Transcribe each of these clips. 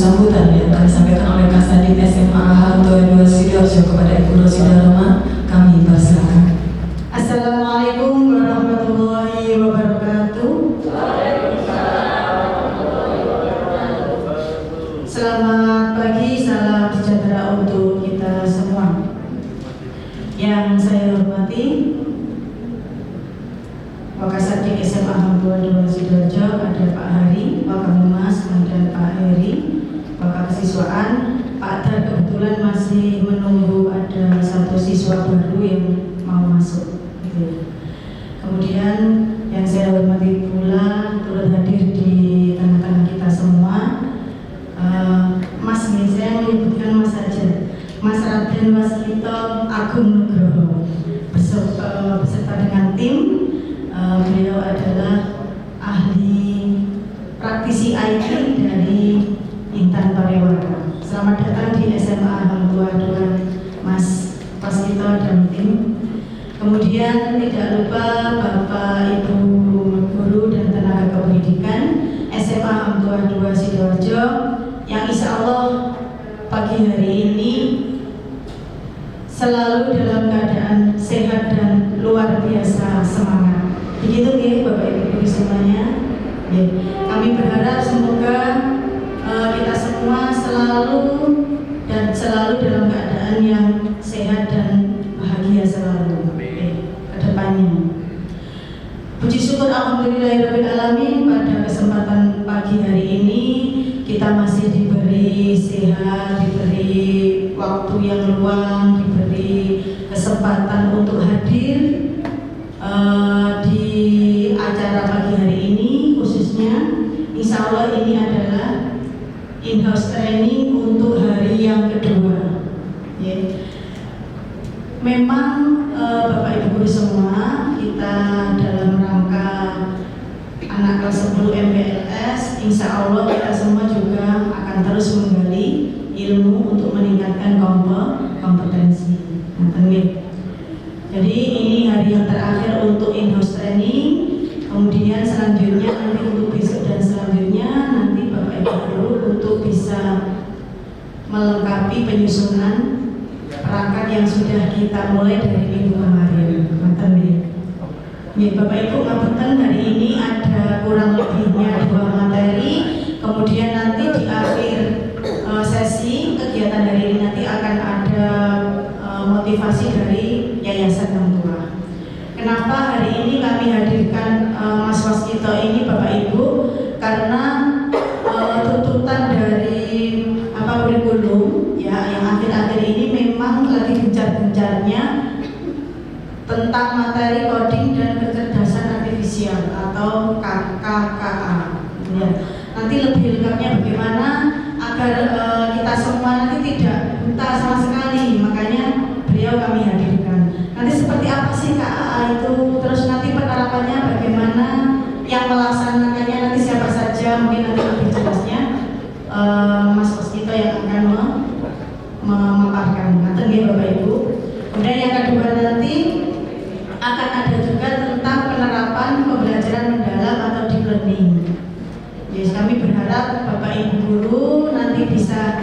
sambutan yang akan disampaikan oleh Kasdit SMA Hang Tuah 2 Sidoarjo kepada Ibu Rosida Roma. Kami persilakan. Assalamualaikum warahmatullahi wabarakatuh. Selamat pagi, salam sejahtera untuk kita semua. Yang saya hormati Wakasatdik SMA Hang Tuah 2 Sidoarjo, ada Pak Hari, Pak Kamumas, kemudian Pak Heri, Pak Kesiswaan. Pak Dar kebetulan masih menunggu ada satu siswa baru yang mau masuk. Kemudian yang saya hormati pula turut hadir di tengah-tengah kita semua, Mas nih, saya menyebutkan Mas saja, Mas Raden Waskito Agung Nugroho, beserta dengan tim. Beliau adalah ahli praktisi IT dari Intan Parewara. Selamat datang di SMA Hang Tuah 2, Mas Waskito dan tim. Kemudian tidak lupa Bapak Ibu guru dan tenaga kependidikan SMA Hang Tuah 2 Sidoarjo yang insya Allah pagi hari ini selalu dalam keadaan sehat dan luar biasa semangat. Begitu ya Bapak Ibu guru semuanya. Ya. Kami berharap semoga kita semua selalu dalam keadaan yang sehat dan bahagia selalu. Puji syukur alhamdulillahirrahmanirrahim, pada kesempatan pagi hari ini kita masih diberi sehat, diberi waktu yang luang, diberi kesempatan untuk hadir di acara pagi hari ini. Khususnya insya Allah ini adalah in-house training untuk hari yang kedua. Memang Bapak Ibu guru semua, kita dalam rangka anak kelas 10 MPLS, insya Allah kita semua juga akan terus menggali ilmu untuk meningkatkan kompetensi. Jadi ini hari yang terakhir untuk in-house training. Kemudian selanjutnya nanti untuk besok dan selanjutnya nanti Bapak Ibu guru untuk bisa melengkapi penyusunan perangkat yang sudah kita mulai dari minggu kemarin. Bapak Ibu ngapunten, hari ini ada kurang lebihnya 2 materi. Kemudian nanti di akhir sesi kegiatan hari ini nanti akan ada motivasi dari Yayasan Hang Tuah. Kenapa hari ini kami hadirkan Mas Waskito ini Bapak Ibu? Karena tuntutan dari kurikulum ya yang akhir-akhir ini memang lagi gencar-gencarnya tentang materi coding dan kecerdasan artifisial atau KKA. Ya. Nanti lebih lengkapnya bagaimana agar kita semua nanti tidak buta sama sekali, makanya beliau kami hadirkan. Nanti seperti apa sih KKA itu, terus nanti penerapannya bagaimana, yang melaksanakannya nanti siapa saja, mungkin nanti lebih jelasnya Mas Waskito yang akan memaparkan. Nanti Bapak Ibu. Kemudian yang kedua nanti akan ada juga tentang penerapan pembelajaran mendalam atau deep learning. Jadi kami berharap Bapak Ibu guru nanti bisa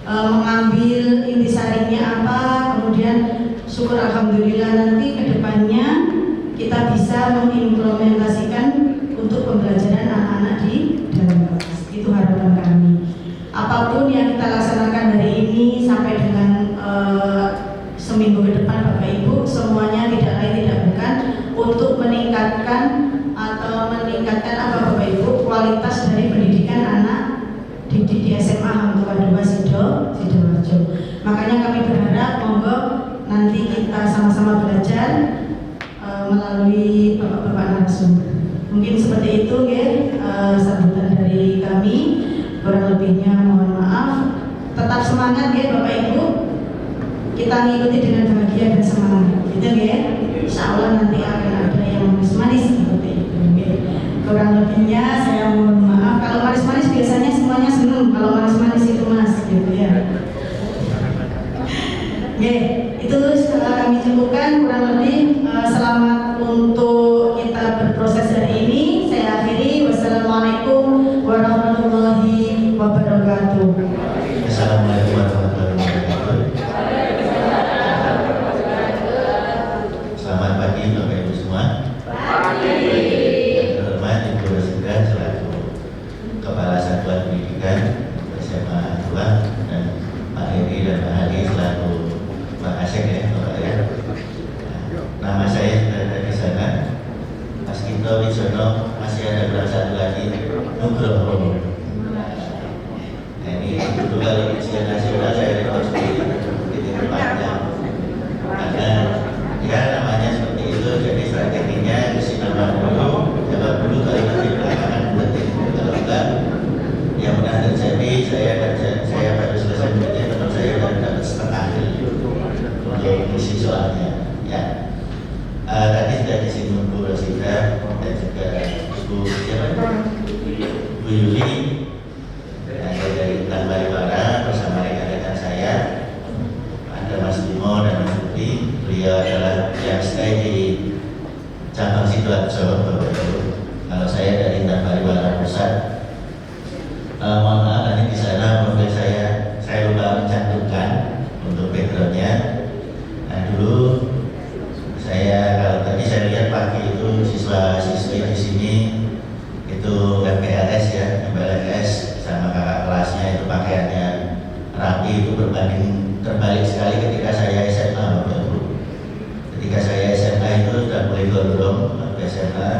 mengambil intisarinya apa, kemudian syukur alhamdulillah nanti kedepannya kita bisa mengimplementasikan untuk pembelajaran anak-anak di dalam kelas. Itu harapan kami. Apapun yang kita laksanakan hari ini sampai dengan seminggu ke depan Bapak Ibu, semuanya tidak lain tidak bukan untuk meningkatkan apa Bapak Ibu, kualitas dari pendidikan anak didik di SMA Hang Tuah 2 Sidoarjo. Makanya kami berharap monggo nanti kita sama-sama belajar melalui bapak-bapak narasumber. Mungkin seperti itu ya sambutan dari kami. Kurang lebihnya mohon maaf. Tetap semangat ya Bapak Ibu. Kita mengikuti dengan bahagia dan semangat. Gitu ya. Insya Allah nanti akan ada yang manis-manis seperti itu. Kurang lebihnya saya mohon maaf. Kalau manis-manis biasanya semuanya senang. Kalau manis-manis itu Mas, gitu ya. Itu kami cukupkan kurang lebih. Selamat untuk kita berproses hari ini. Saya akhiri. Wassalamualaikum warahmatullahi wabarakatuh. Wijono, masih ada berapa satu lagi, Nugroho. Nah ini dulu kalau ujian nasional saya rekor sendiri, itu panjang. Karena ya namanya seperti itu, jadi strateginya isi nama dulu, jawab dulu, kalau nanti belakangan berarti kalau enggak, yang pernah terjadi saya baru selesai meeting, teman saya sudah dapat setengah untuk isi soalnya. Ya, tadi sudah disinggung Bu Rosida dan juga Bu Bu Yuli dari Intan Bariwara bersama rekan-rekan saya, ada Mas Bimo dan Mas Budi. Beliau adalah yang stay di cabang Sidoarjo, Bapak Ibu. Kalau saya dari Intan Bariwara Pusat. Mohon maaf, nanti di sana profil saya lupa mencantumkan untuk backgroundnya. Nah dulu kalau tadi saya lihat pagi itu siswa-siswi di sini itu MPLS ya, MPLS sama kakak kelasnya itu pakaiannya rapi, itu berbanding terbalik sekali ketika saya SMA, Bapak Ibu. Ketika saya SMA itu sudah mulai gondrong, waktu SMA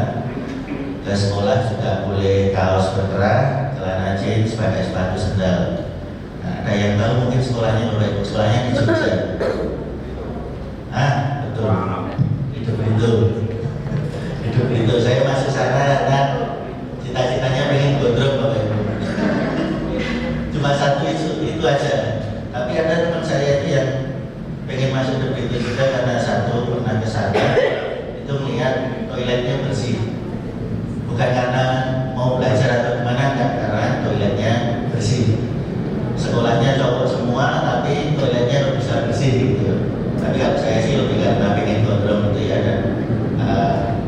ke sekolah sudah boleh kaos berkerah, celana jeans, pakai sepatu sendal. Nah, ada yang tahu mungkin sekolahnya Bapak Ibu, sekolahnya di Jogja. Betul. Hidup itu saya masuk sana karena cita-citanya pengen gondrong, Bapak Ibu. Cuma satu itu aja. Tapi ada teman saya itu yang pengen masuk hidup itu juga karena satu pernah ke sana itu melihat toiletnya bersih. Bukan karena mau belajar atau kemana, enggak, karena toiletnya bersih. Sekolahnya cowok semua, tapi toiletnya bisa bersih gitu. Tapi kalau saya sih lebih karena pengen gondrong gitu ya, dan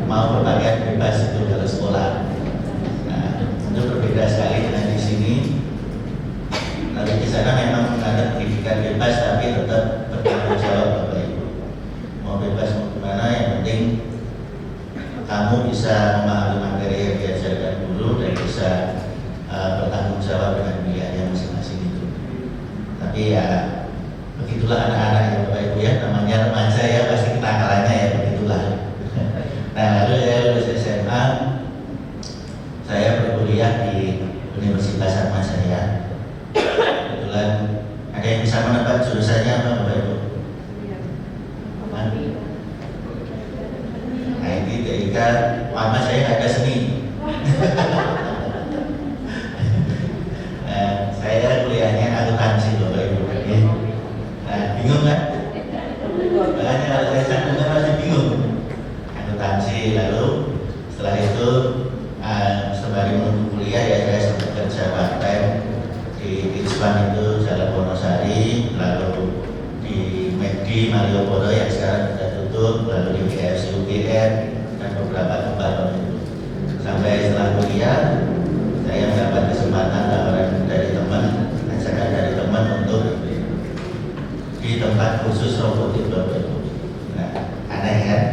mau berpakaian bebas itu kalau sekolah. Nah, itu berbeda sekali dengan di sini. Kalau di sana memang ada pendidikan bebas, tapi tetap bertanggung jawab, Bapak Ibu. Mau bebas mau gimana, yang penting kamu bisa memahami materi yang diajarkan guru dan bisa bertanggung jawab dengan pilihannya masing-masing itu. Tapi ya begitulah anak-anak ya Bapak Ibu ya, namanya remaja ya, pasti kenakalannya ya begitulah. Nah lalu saya lulus SMA, saya berkuliah di Universitas Atmajaya. Kebetulan ada yang bisa menebak jurusannya apa Bapak Ibu? IT, TIK, mama saya nggak ada seni. Saya kuliahnya akuntansi Bapak Ibu. Nah, bingung kan? Makanya kalau saya cantumkan masih bingung. Akuntansi, lalu setelah itu sembari menunggu kuliah ya saya sempat kerja part-time di Iswan itu Jalan Wonosari, lalu di McD Malioboro yang sekarang sudah tutup, lalu di KFC UGM dan beberapa tempat itu. Sampai setelah kuliah saya mendapat kesempatan tawaran dari teman, ajakan dari teman untuk di tempat khusus robotik Bapak Ibu. Nah, aneh kan?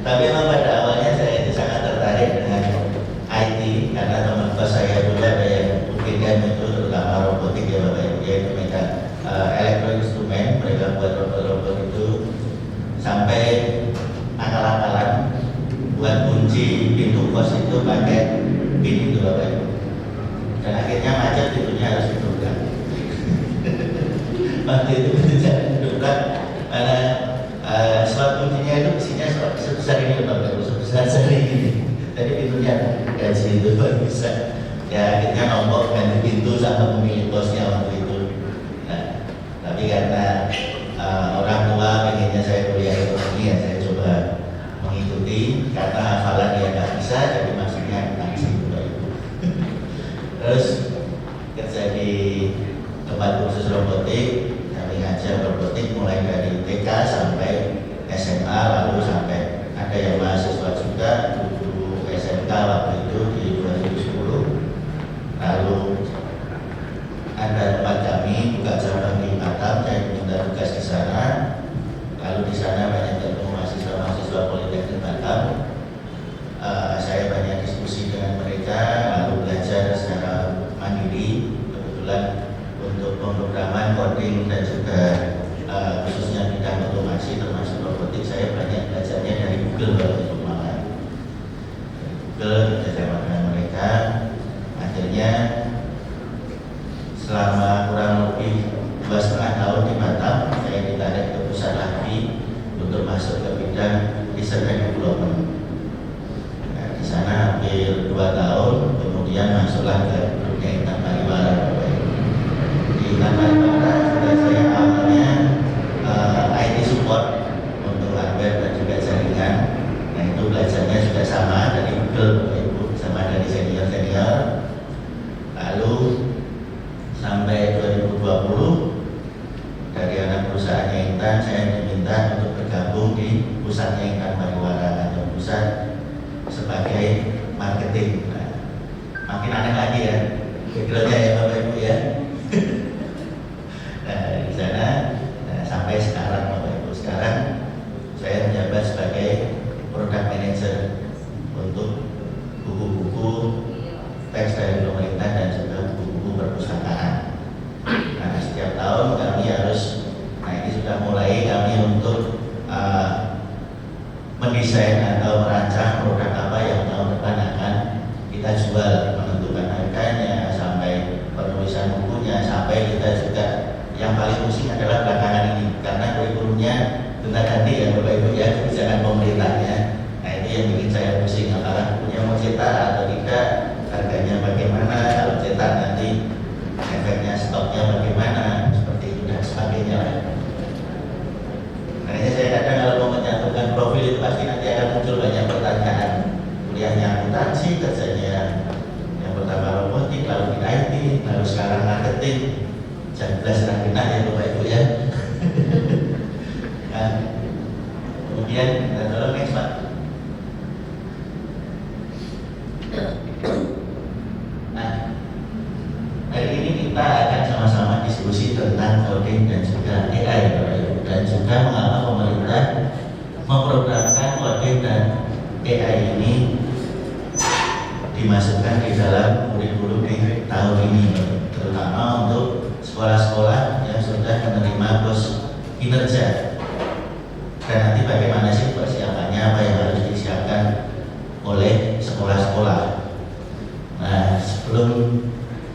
Tapi memang pada awalnya saya itu sangat tertarik dengan IT karena teman kos saya dulu ada yang UGM itu terutama robotik ya Bapak Ibu, yaitu elektroinstrumen, mereka buat robot-robot itu sampai akal-akalan buat kunci pintu kos itu pakai pin itu Bapak Ibu, dan akhirnya macet, pintunya harus didobrak. Waktu itu jangan didobrak karena slot kuncinya itu isinya sebesar ini Bapak Ibu, sebesar seri ini, jadi pintunya gaji itu baru bisa. Ya akhirnya nombok ganti pintu sama pemilik kosnya waktu itu. Nah, tapi karena orang tua pengennya saya kuliah ekonomi, ya saya coba mengikuti karena hafalan dia nggak bisa, jadi maksudnya akuntansi Bapak Ibu. Terus kerja di tempat kursus robotik, kami ngajar robotik mulai dari TK sampai SMA, lalu sampai ada yang mahasiswa juga guru SMK waktu itu di 2010. Lalu ada tempat kami buka cabang di Batam, saya minta tugas di sana. Lalu di sana banyak ketemu mahasiswa Politeknik Batam. Saya banyak diskusi dengan mereka, lalu belajar secara mandiri. Kebetulan untuk pemrograman, coding dan juga khususnya bidang otomasi termasuk robotik, saya banyak belajarnya dari Google kalau itu malah. masuk ke bidang research and development. Nah, di sana hampir 2 tahun, kemudian masuklah ke dunia intan pariwara. Di intan pariwara sudah saya awalnya IT support untuk hardware dan juga jaringan. Nah, itu belajarnya juga sama dari Google, Ibu, sama dari senior-senior. Lalu sampai 2020 dari anak perusahaannya Intan, saya diminta untuk bergabung di pusatnya Intan Pariwara atau pusat sebagai marketing. Nah, makin aneh lagi ya, backgroundnya ya Bapak Ibu ya. Nah, di sana sampai sekarang Bapak Ibu, sekarang saya menjabat sebagai product manager untuk buku-buku teks dari pemerintah dan juga buku-buku perpustakaan. Nah, setiap tahun kami harus, nah ini sudah mulai kami untuk mendesain atau merancang produk apa yang tahun depan akan kita jual, menentukan harganya, sampai penulisan bukunya, sampai kita juga yang paling pusing adalah belakangan ini karena kurikulumnya gonta-ganti ya Bapak Ibu ya, kebijakan pemerintahnya. Nah, ini yang bikin saya pusing, apakah bukunya mau cetak atau tidak, harganya bagaimana, kalau cetak nanti efeknya stoknya bagaimana, seperti itu dan sebagainya lah. Makanya saya kadang kalau mau menyatukan profil itu pasti nanti akan muncul banyak pertanyaan. Kuliahnya akuntansi, kerjanya yang pertama robotik, lalu di IT, lalu sekarang marketing. Jangan belas kena ya Bapak Ibu ya. Nah, kemudian kita tolong next Pak. Nah, hari ini kita akan sama-sama diskusi tentang coding dan juga AI Bapak Ibu, dan juga mengapa pemerintah memprogramkan coding dan AI ini dimasukkan di dalam kurikulum di tahun ini, terutama untuk sekolah-sekolah yang sudah menerima pos kinerja. Dan nanti bagaimana sih persiapannya, apa yang harus disiapkan oleh sekolah-sekolah. Nah, sebelum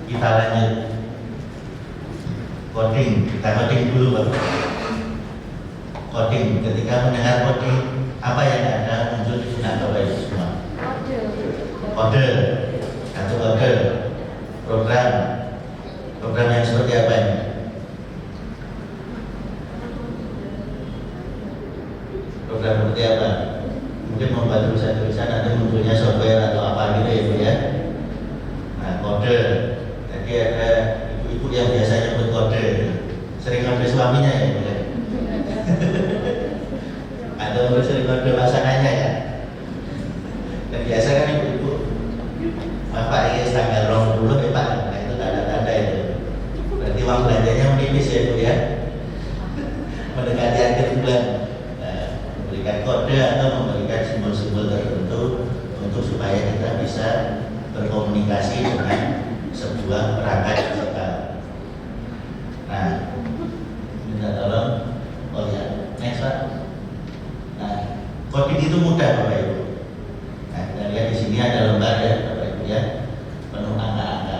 kita lanjut coding, kita coding dulu Pak. Coding, ketika mendengar coding, apa yang ada muncul di benak Bapak Ibu semua? Kode, atau kode, program yang seperti apa ini? Program seperti apa? Mungkin membuat tulisan-tulisan nanti munculnya software atau apa gitu ya Bu ya. Nah, kode, jadi ada ibu-ibu yang biasanya buat kode, sering kode suaminya ya Bu ya. Atau sering kode pasangannya ya. Dan biasa kan ibu-ibu, Bapak ini tanggal 20 ya Pak, nah itu tanda-tanda itu. Berarti uang belanjanya menipis ya Bu ya. Mendekati akhir bulan. Nah, memberikan kode atau memberikan simbol-simbol tertentu untuk supaya kita bisa berkomunikasi dengan sebuah perangkat digital. Nah, minta tolong, oh ya, next Pak. Nah, coding itu mudah Bapak Ibu. Nah, kita lihat di sini ada lembar ya Bapak Ibu ya, penuh angka-angka.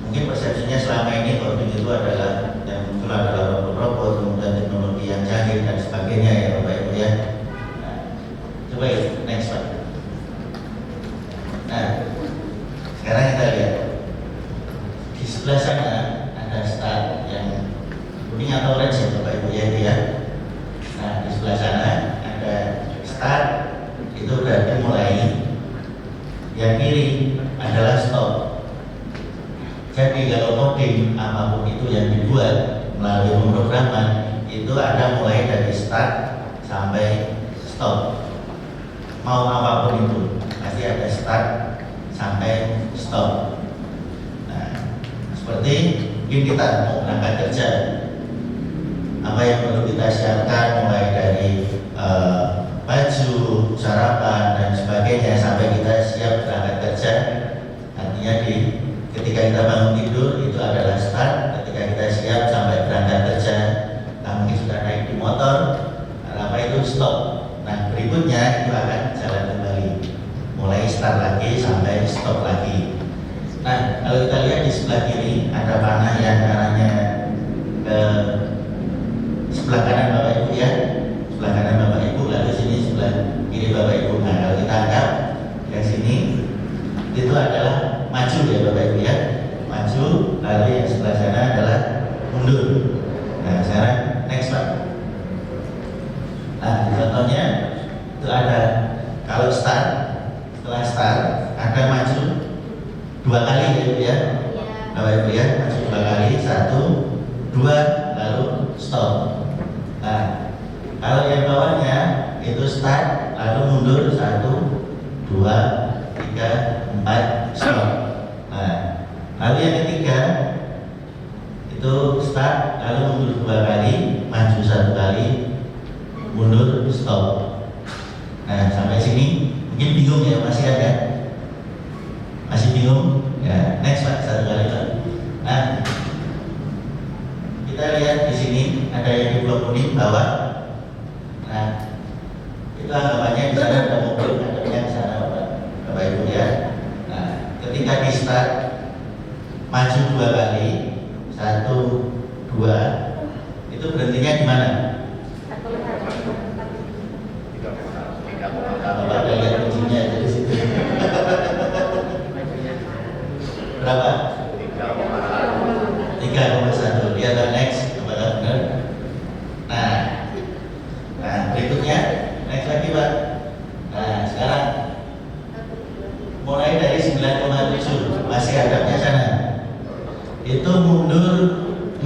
Mungkin persepsinya selama ini coding itu adalah yang muncul adalah robot-robot, kemudian teknologi yang canggih dan sebagainya ya Bapak Ibu ya. Nah, coba ya, next Pak. Nah, sekarang kita lihat di sebelah sana ada start yang kuning atau orange ya Bapak Ibu ya itu ya. Nah, di sebelah sana ada start, itu berarti mulai. Yang kiri adalah stop. Jadi kalau coding apapun itu yang dibuat melalui pemrograman itu ada mulai dari start sampai stop. Mau apapun itu pasti ada start sampai stop. Nah, seperti mungkin kita mau berangkat kerja, apa yang perlu kita siapkan mulai dari baju, sarapan dan sebagainya sampai kita siap berangkat kerja. Artinya ketika kita bangun tidur itu adalah start, ketika kita siap sampai berangkat kerja, kita mungkin sudah naik di motor, apa itu stop. Nah, berikutnya itu akan jalan kembali, mulai start lagi sampai stop lagi. Nah, kalau kita lihat di sebelah kiri ada panah yang arahnya ke sebelah kanan Bapak Ibu ya, sebelah kanan Bapak Ibu. maju ya Bapak Ibu ya, maju, lalu yang sebelah sana adalah mundur. Nah sekarang next Pak. Nah contohnya itu ada, kalau start, setelah start ada maju 2 kali ya Ibu ya, Bapak Ibu ya, maju 2 kali, 1, 2, lalu stop. Nah kalau yang bawahnya itu start, lalu mundur 1, 2, 3, 4, stop. Nah, lalu yang ketiga itu start, lalu mundur 2 kali, maju 1 kali, mundur, stop. Nah, sampai sini mungkin bingung ya, masih ada? Masih bingung? Ya, next Pak, 1 kali Pak. Nah, kita lihat di sini ada yang di blok kuning bawah. Nah, itu anggapannya di sana ada mobil, ada di sana Bapak Ibu ya. Nah, ketika di start maju 2 kali, 1, 2, itu berhentinya di mana? Bapak ada lihat kuncinya ada di situ. Berapa? 3,1. Lihat next, apakah benar? Nah berikutnya next lagi Pak. Nah sekarang mulai dari 9,7 masih hadapnya sana, itu mundur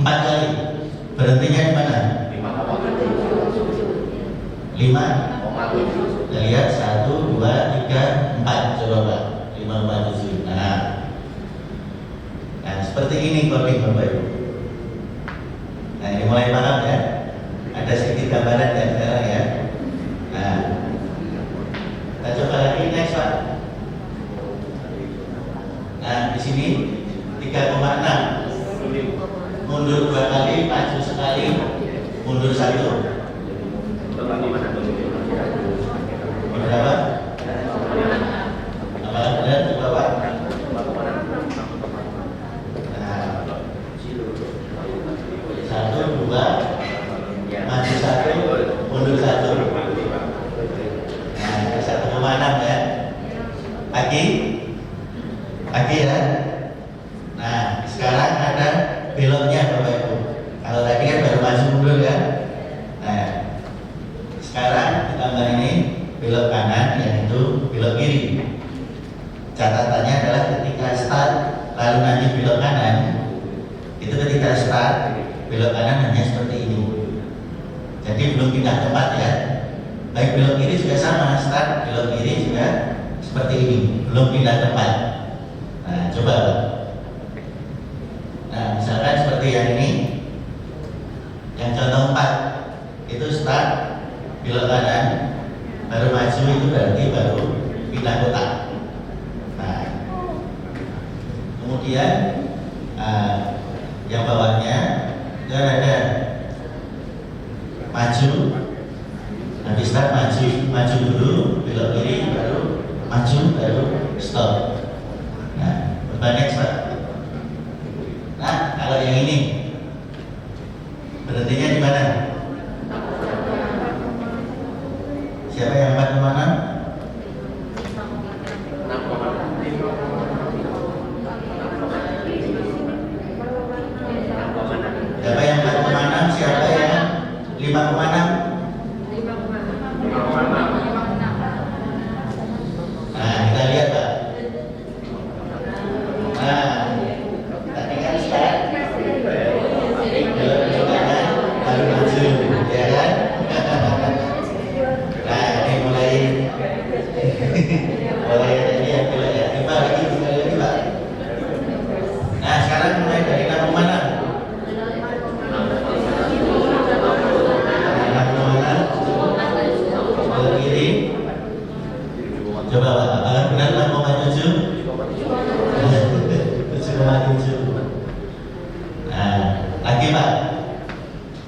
4 kali, berhentinya di mana? 5,7. Kita lihat 1, 2, 3, 4. Coba Pak, 5,7. Nah seperti ini coding Bapak Ibu. Nah ini mulai paham ya? Ada sedikit gambaran ya sekarang ya. Nah kita coba lagi next Pak. Nah di sini 3,6, mundur 2 kali, maju sekali, mundur 1. Berapa? Apakah benar? Coba Pak. Nah 1, 2, maju 1, mundur 1. Nah 1,6 ya. Pagi ya. Nah sekarang ada beloknya Bapak Ibu. Kalau tadi kan baru maju mundur ya. Nah sekarang di gambar ini belok kanan, yaitu belok kiri. Catatannya adalah ketika start lalu nanti belok kanan, itu ketika start belok kanan hanya seperti ini. Jadi belum pindah tempat ya. Baik belok kiri juga sama, start belok kiri juga seperti ini, belum pindah tempat. Nah coba. Nah misalkan seperti yang ini, yang contoh 4 itu start belok kanan, baru maju, itu berarti baru pindah kotak. Nah kemudian yang bawahnya dan ada maju, habis start maju dulu, belok kiri, baru maju, baru stop. Nah coba next Pak. Nah kalau yang ini berhentinya di mana? Siapa yang 4,6? Siapa yang 4,6? Siapa yang 5,6? Nah kita lihat Pak. Nah tadi kan start belok kanan, baru maju ya kan? Nah ini mulai ini ya belok ya. Coba lagi Pak. Nah sekarang mulai dari 6,6. Belok kiri. Coba Pak, apakah benar 6,7? 7,7. Nah lagi Pak.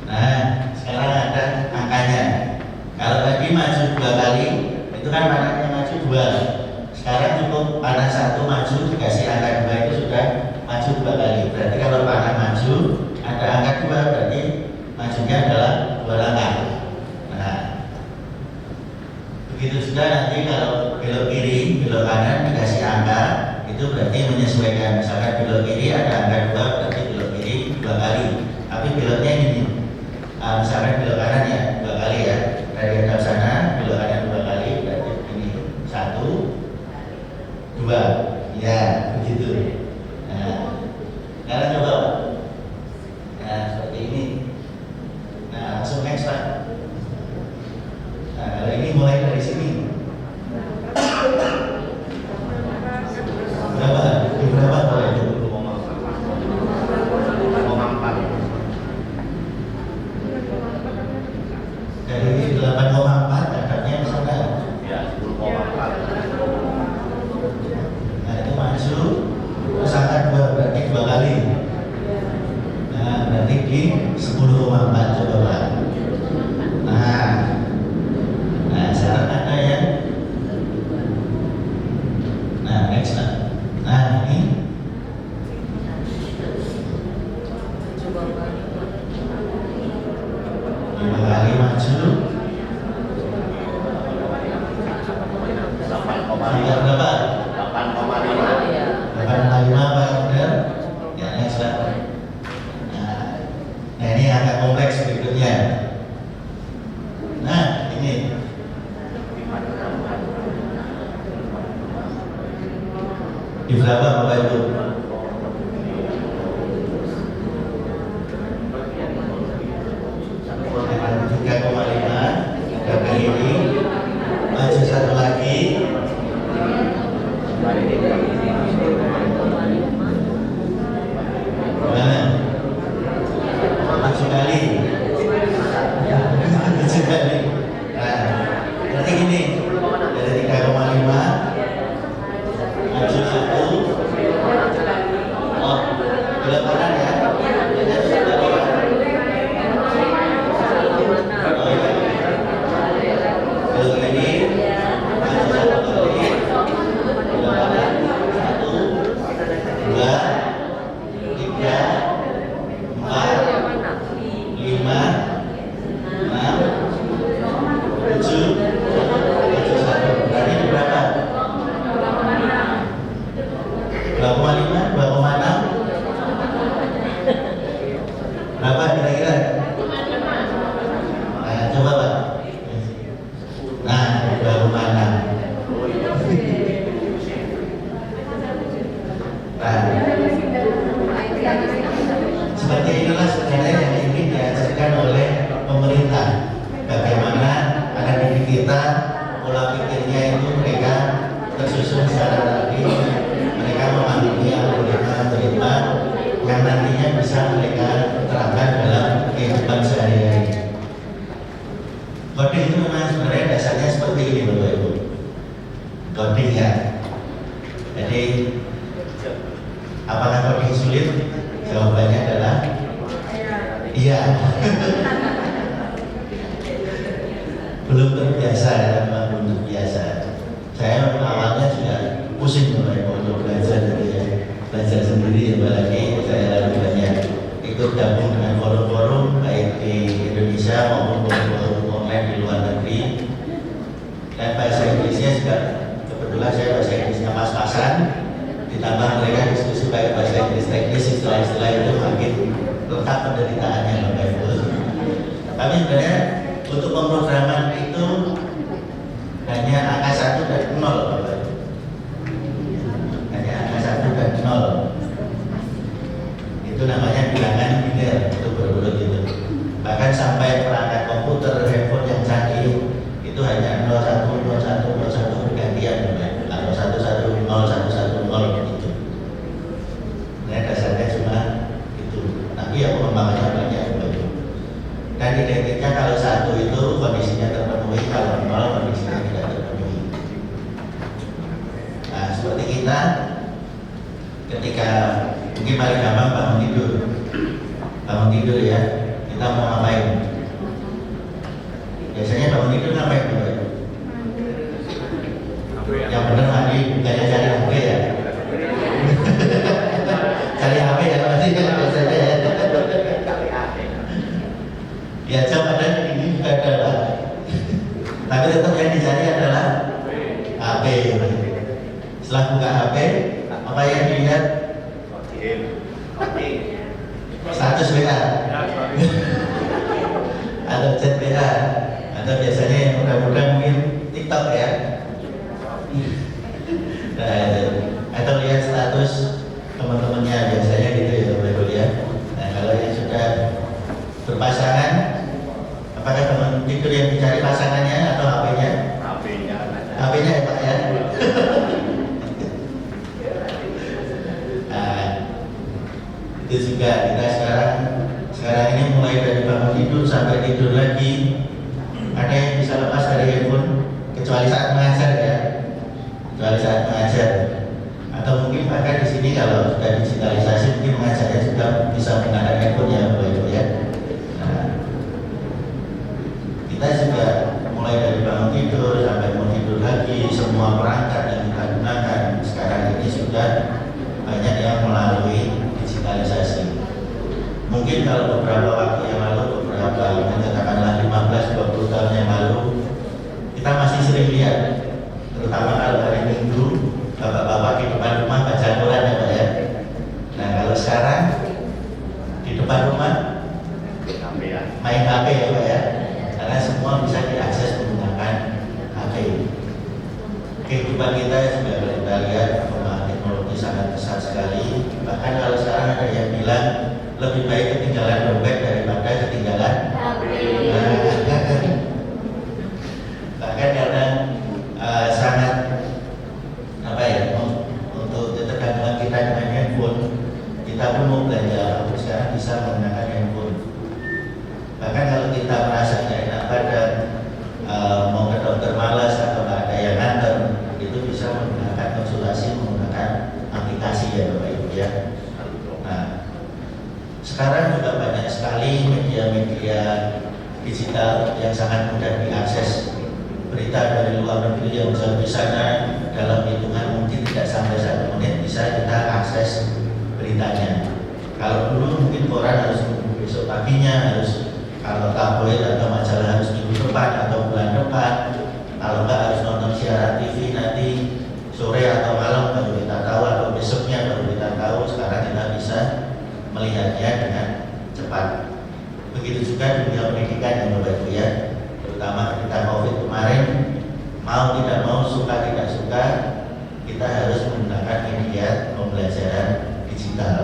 Nah sekarang ada angkanya. Kalau tadi maju 2 kali, itu kan panahnya maju 2. Sekarang cukup panah 1 maju dikasih angka 2, itu sudah maju 2 kali. Berarti kalau panah maju ada angka 2, berarti majunya adalah 2 langkah. Nah begitu juga nanti kalau belok kiri, belok kanan dikasih angka, itu itu berarti menyesuaikan. Misalkan belok kiri ada angka 2, berarti belok kiri 2 kali. Tapi beloknya ini, misalkan belok kanan ya 2 kali ya. Dari hadap sana belok kanan 2 kali, berarti ini 1, 2, ya begitu. Nah, sekarang coba, nah seperti ini. Nah langsung next Pak. Nah kalau ini mulai dari sini. Berapa kalau itu? 0,4. Dari 8,4 hadapnya ke sana. Ya, 10,4. Nah itu maju, terus angka 2 berarti 2 kali. Nah berarti di 10,4 coba Pak. Nah sekarang ada yang, nah next Pak. Nah ini 5 kali maju. 8,5. Berapa? 8,5. 8,5 Pak, benar? Ya next Pak. Nah ini angka kompleks berikutnya. Nah ini di berapa Bapak Ibu? Tiga koma lima, ada ini, maju satu lagi, mana? 7 kali, 7 kali. Nah, berarti gini, dari 3,5 maju 1, oh, belok kanan ya. Belok ini, maju 1 kali, belok kanan 1, 2, 3, 4, 5, 6, 7, maju 1. Berarti ini berapa? 2,5, 2,6, berapa kira-kira? Nah, coba Pak. Nah, 2,6. Nah, seperti inilah sebenarnya yang ingin diajarkan oleh pemerintah. Bagaimana agar didik kita, pola pikirnya itu mereka tersusun secara rapi, mereka memahami algoritma yang nantinya bisa mereka terapkan dalam kehidupan sehari-hari. Coding itu memang sebenarnya dasarnya seperti ini Bapak Ibu. Coding ya. Jadi apakah coding sulit? Jawabannya adalah iya. Belum terbiasa ya, memang belum terbiasa. Saya awalnya juga pusing Bapak Ibu untuk belajar gitu ya. Belajar sendiri, apalagi saya lalu banyak ikut gabung dengan forum-forum baik di Indonesia maupun forum-forum online di luar negeri. Dan bahasa Inggrisnya juga kebetulan saya bahasa Inggrisnya pas-pasan, ditambah mereka diskusi baik bahasa Inggris teknis, istilah-istilah itu makin letak penderitaannya Bapak Ibu. Tapi sebenarnya untuk pemrograman itu hanya angka 1 dan 0 Bapak Ibu. Hanya angka 1 dan 0. Itu namanya bilangan biner, itu berurut itu. Bahkan sampai perangkat komputer, handphone yang canggih itu hanya 01, 01, 01 bergantian Bapak Ibu. Kalau 110, 110 begitu. Nah dasarnya cuma itu. Tapi ya pengembangannya banyak Bapak Ibu. Dan identiknya kalau 1 itu kondisinya terpenuhi, kalau 0 kondisinya tidak terpenuhi. Nah seperti kita ketika mungkin paling gampang bangun tidur ya, kita mau ngapain? Biasanya bangun tidur ngapain Bapak Ibu? Yang benar mandi, bukannya cari HP ya. Cari HP ya pasti kan biasanya ya. Ya jam ada ini juga ada Pak. Tapi tetap yang dicari adalah HP. Setelah buka HP, Apa yang dilihat? Oke. Status WA atau chat WA atau biasanya yang muda-muda mungkin TikTok ya. Nah, itu. Atau lihat status teman-temannya biasanya gitu ya Bapak Ibu ya. Nah, kalau yang sudah berpasangan, apakah teman tidur yang dicari pasangannya atau HP-nya? HP-nya. HP-nya ya Pak ya. Nah, itu juga kita sekarang ini mulai dari bangun tidur sampai tidur lagi, ada yang bisa lepas dari handphone kecuali saat mengajar ya, kecuali saat mengajar. Atau mungkin bahkan di sini kalau sudah digitalisasi mungkin mengajarnya juga bisa menggunakan handphone ya Bapak Ibu ya. Nah, kita juga mulai dari bangun tidur sampai mau tidur lagi, semua perangkat yang kita gunakan sekarang ini sudah banyak yang melalui digitalisasi. Mungkin kalau beberapa waktu yang lalu, katakanlah 15-20 tahun yang lalu, kita masih sering lihat, terutama kalau hari Minggu, bapak-bapak di depan rumah baca Quran ya Pak ya. Nah kalau sekarang di depan rumah main HP ya Pak ya, karena semua bisa diakses menggunakan HP. Kehidupan kita juga kalau kita lihat perkembangan teknologi sangat besar sekali. Bahkan kalau sekarang ada yang bilang lebih baik ketinggalan dompet daripada ketinggalan HP. Bahkan karena sangat untuk ketergantungan kita dengan handphone, kita pun mau belanja untuk sekarang bisa menggunakan handphone. Bahkan kalau kita merasa tidak enak badan, mau ke dokter malas atau nggak ada yang nganter, itu bisa menggunakan konsultasi menggunakan aplikasi ya Bapak Ibu ya. Nah, sekarang juga banyak sekali media-media digital yang sangat mudah diakses. Berita dari luar negeri yang jauh di sana dalam hitungan mungkin tidak sampai 1 menit bisa kita akses beritanya. Kalau dulu mungkin koran harus menunggu besok paginya, harus kalau tabloid atau majalah harus minggu depan atau bulan depan, kalau enggak harus nonton siaran TV nanti sore atau malam baru kita tahu atau besoknya baru kita tahu. Sekarang kita bisa melihatnya dengan cepat. Begitu juga dunia pendidikan yang Bapak Ibu ya, terutama ketika COVID kemarin, mau tidak mau, suka tidak suka, kita harus menggunakan media pembelajaran digital.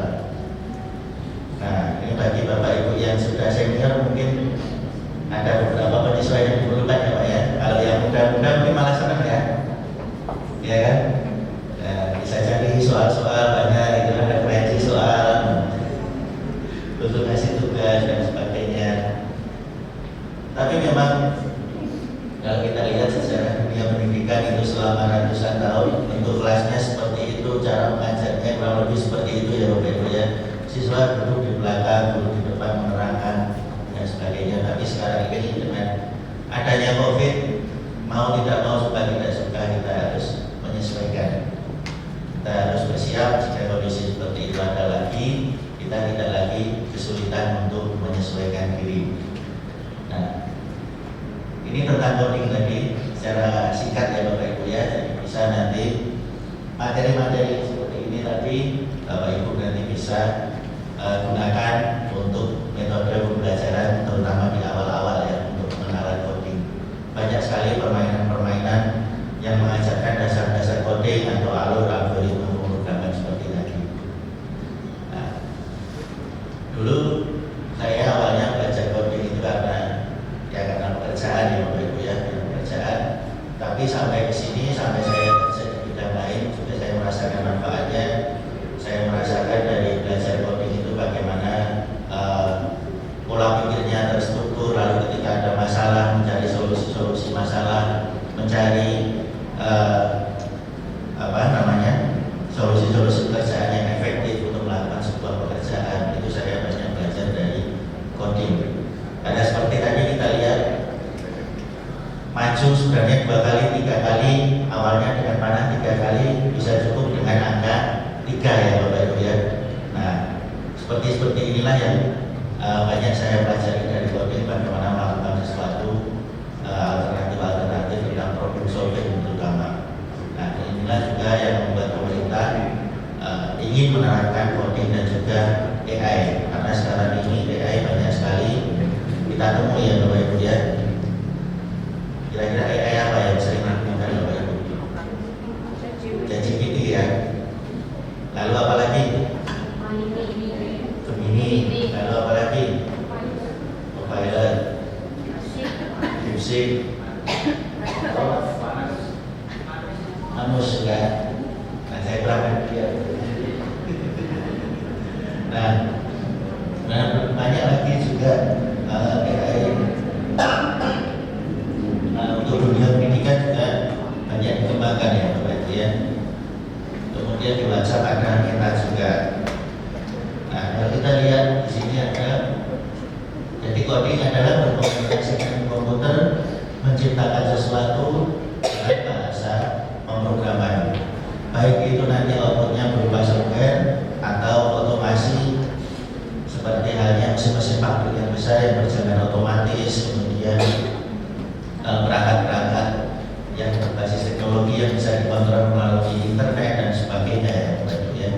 Nah, ini bagi Bapak Ibu yang sudah senior mungkin ada beberapa penyesuaian yang diperlukan ya Pak ya. Kalau yang muda-muda mungkin malah senang ya, ya kan? Nah, bisa jadi soal-soal banyak, itu ada kreasi soal, untuk kasih tugas dan sebagainya. Tapi memang kalau kita lihat sejarah dunia pendidikan itu selama ratusan tahun, untuk kelasnya seperti itu, cara mengajarnya kurang lebih seperti itu ya Bapak Ibu ya. Siswa duduk di belakang, guru di depan menerangkan dan sebagainya. Tapi sekarang ini dengan adanya COVID, mau tidak mau, suka tidak suka, kita harus menyesuaikan. Kita harus bersiap jika kondisi seperti itu ada lagi, kita tidak lagi kesulitan untuk menyesuaikan diri. Nah, ini tentang coding tadi secara singkat ya Bapak Ibu ya. Jadi bisa nanti materi-materi seperti ini tadi Bapak Ibu nanti bisa gunakan untuk metode pembelajaran, terutama di awal-awal ya, untuk pengenalan coding. Banyak sekali permainan-permainan yang mengajarkan dasar-dasar coding atau alur algoritma pemrograman seperti tadi. Nah, dulu saya awalnya belajar coding itu karena pekerjaan ya Bapak Ibu ya, pekerjaan. Tapi sampai ke sini, sampai saya kerja di bidang lain juga saya merasakan manfaatnya. Saya merasakan dari belajar coding itu bagaimana pola pikirnya terstruktur, lalu ketika ada masalah mencari solusi-solusi masalah, mencari solusi-solusi pekerjaan yang efektif untuk melakukan sebuah pekerjaan. Itu saya banyak belajar dari coding. Karena seperti tadi kita lihat, maju sebenarnya 2 kali, 3 kali, awalnya dengan panah 3 kali bisa cukup dengan angka 3 ya Bapak Ibu ya. Nah, seperti inilah yang banyak saya pelajari dari coding, bagaimana melakukan sesuatu alternatif tentang problem solving terutama. Nah, inilah juga yang membuat pemerintah menerapkan coding dan juga AI, karena sekarang ini AI banyak sekali kita temui ya Bapak Ibu ya. Kira-kira AI apa yang sering digunakan Bapak Ibu? ChatGPT ya. Lalu apa lagi? Gemini. Lalu apa lagi? Copilot, DeepSeek, Manus ya. Nah, saya berangkat dia. Nah, banyak lagi juga AI. Untuk dunia pendidikan juga banyak dikembangkan ya Bapak Ibu ya. Kemudian di WhatsApp ada kita juga. Nah, kalau kita lihat di sini ada, jadi coding adalah berkomunikasi dengan komputer, menciptakan sesuatu dengan bahasa pemrograman. Baik itu nanti outputnya berupa software atau otomasi, seperti halnya mesin-mesin pabrik yang besar yang berjalan otomatis, kemudian perangkat-perangkat yang berbasis teknologi yang bisa dikontrol melalui internet dan sebagainya ya Bapak Ibu ya.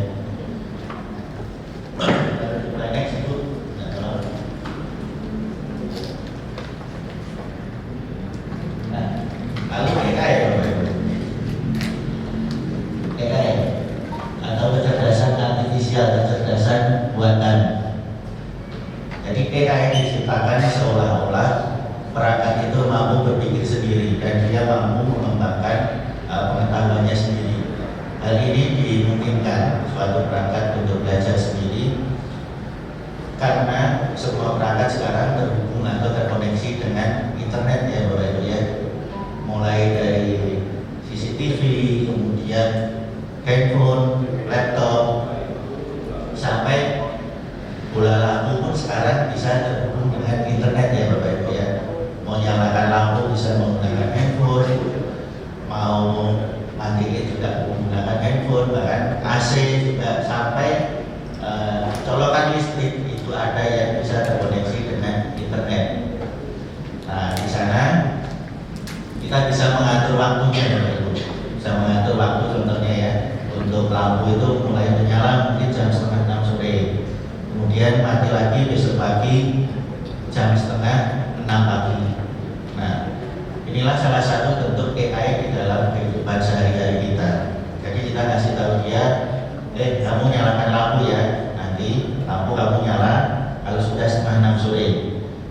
Next Ibu. Nah, lalu AI ya Bapak Ibu. AI atau kecerdasan artifisial, kecerdasan buatan. Jadi AI diciptakan seolah-olah perangkat itu mampu berpikir sendiri dan dia mampu mengembangkan pengetahuannya sendiri. Hal ini dimungkinkan suatu perangkat untuk belajar sendiri karena semua perangkat sekarang terhubung atau terkoneksi dengan internet ya Bapak Ibu ya. Mulai dari CCTV, kemudian handphone, laptop, sampai bola lampu pun sekarang bisa terhubung dengan internet ya Bapak Ibu ya. Mau nyalakan lampu bisa menggunakan handphone, mau matiin juga menggunakan handphone, bahkan AC juga, sampai colokan listrik itu ada yang bisa terkoneksi dengan internet. Nah, di sana kita bisa mengatur waktunya ya Bapak Ibu. Bisa mengatur waktu, contohnya ya, untuk lampu itu mulai menyala mungkin jam 5:30 sore, kemudian mati lagi besok pagi jam 5:30 pagi. Nah, inilah salah satu bentuk AI di dalam kehidupan sehari-hari kita. Jadi kita kasih tahu dia, kamu nyalakan lampu ya, nanti lampu kamu nyala kalau sudah 5:30 sore,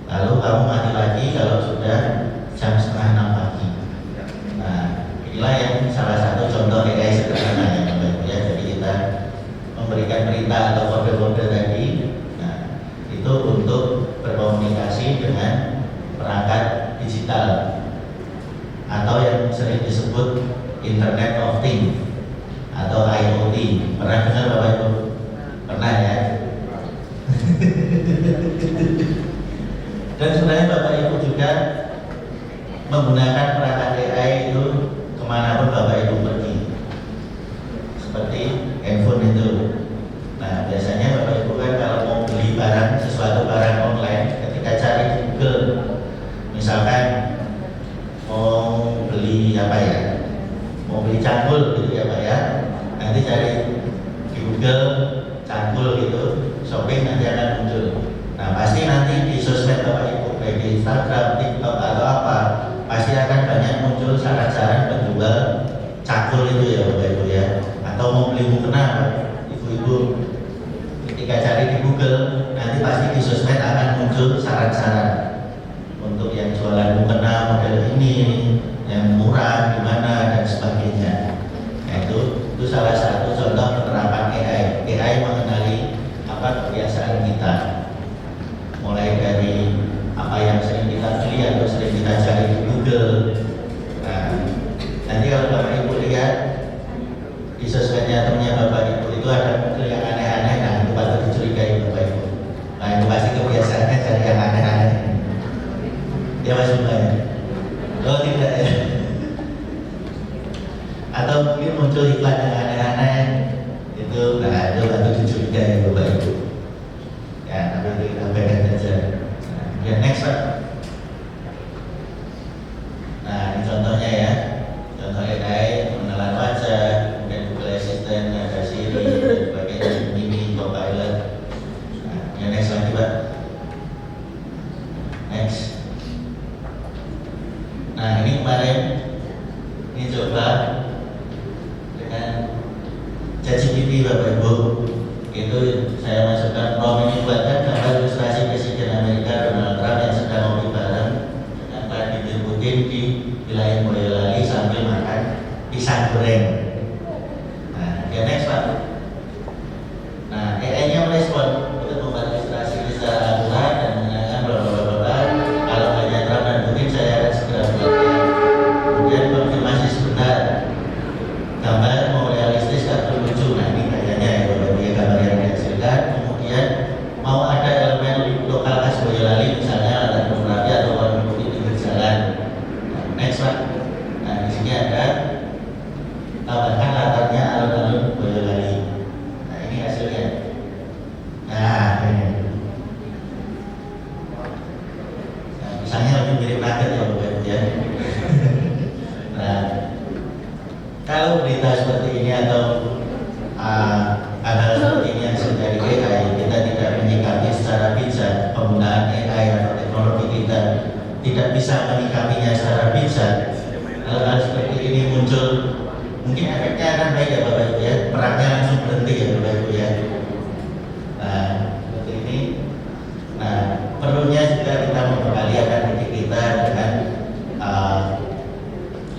lalu kamu mati lagi kalau sudah jam 5:30 pagi. Nah, inilah yang salah satu contoh AI sederhana ya Bapak Ibu ya. Jadi kita memberikan perintah atau kode-kode tadi, nah itu untuk berkomunikasi dengan perangkat digital atau yang sering disebut Internet of Things atau IoT. Pernah dengar Bapak Ibu? Pernah ya? Dan sebenarnya Bapak Ibu juga menggunakan perangkat AI itu kemanapun Bapak Ibu pergi, seperti handphone itu. Nah, biasanya Bapak Ibu kan kalau mau beli barang, sesuatu barang online, ketika cari di Google, misalkan mau beli apa ya, mau beli cangkul gitu ya Pak ya, nanti cari di Google cangkul gitu, shopping nanti akan muncul. Nah, pasti nanti di sosmed Bapak Ibu, baik di Instagram, TikTok atau apa, pasti akan banyak muncul saran-saran penjual cangkul itu ya Bapak Ibu ya. Atau mau beli mukena, ibu-ibu ketika cari di Google, nanti pasti di sosmed akan muncul saran-saran untuk yang jualan mukena model ini, yang murah gimana dan sebagainya. Nah, itu salah satu contoh penerapan AI. AI mengenali apa kebiasaan kita, mulai dari apa yang sering kita beli atau sering kita cari di Google. Nah, nanti kalau Bapak Ibu lihat di sosmednya temannya Bapak Ibu itu ada Google yang aneh-aneh, nah itu patut dicurigai Bapak Ibu. Nah, itu pasti kebiasaannya cari yang aneh-aneh. Ya Mas Bima ya? Oh tidak ya? Atau mungkin muncul iklan yang aneh-aneh itu, nah itu patut dicurigai Bapak Ibu. Ya, tapi itu kita abaikan saja. Nah, ya next Pak. Nah, ini contohnya ya, contoh AI pengenalan wajah, kemudian Google Assistant, ada Siri dan sebagainya. Nah ini kemarin ini coba dengan ChatGPT Bapak Ibu, itu saya masukkan prompt ini, buatkan gambar ilustrasi Presiden Amerika Donald Trump yang sedang ngopi bareng dengan Vladimir Putin di wilayah Boyolali sambil makan pisang goreng. Nah, oke, next Pak. Nah, AI-nya merespon untuk membuat ilustrasi ini secara akurat dan menanyakan bla. Kalau hanya Trump dan Putin, saya akan segera buatkan. Kemudian konfirmasi sebentar. Gambar mau realistis atau lucu. Nah, ini kayaknya ya Bapak Ibu, gambar yang dihasilkan. Kemudian mau ada elemen lokal khas Boyolali, misalnya ada fotografi atau warna putih di jalan. Nah, next Pak. Nah, di sini ada tambahkan latarnya alun-alun Boyolali. Nah, ini hasilnya. Nah, ini. Nah, misalnya lebih mirip nugget ya Bapak Ibu ya. Nah, kalau berita seperti ini atau hal-hal seperti ini yang sudah dari AI, kita tidak menyikapi secara bijak penggunaan AI atau teknologi, kita tidak bisa menyikapinya secara bijak, hal-hal seperti ini muncul, mungkin efeknya akan baik ya Bapak Ibu ya, perangnya langsung berhenti ya Bapak Ibu ya. Nah, seperti ini. Nah, perlunya juga kita membekali akan didik kita dengan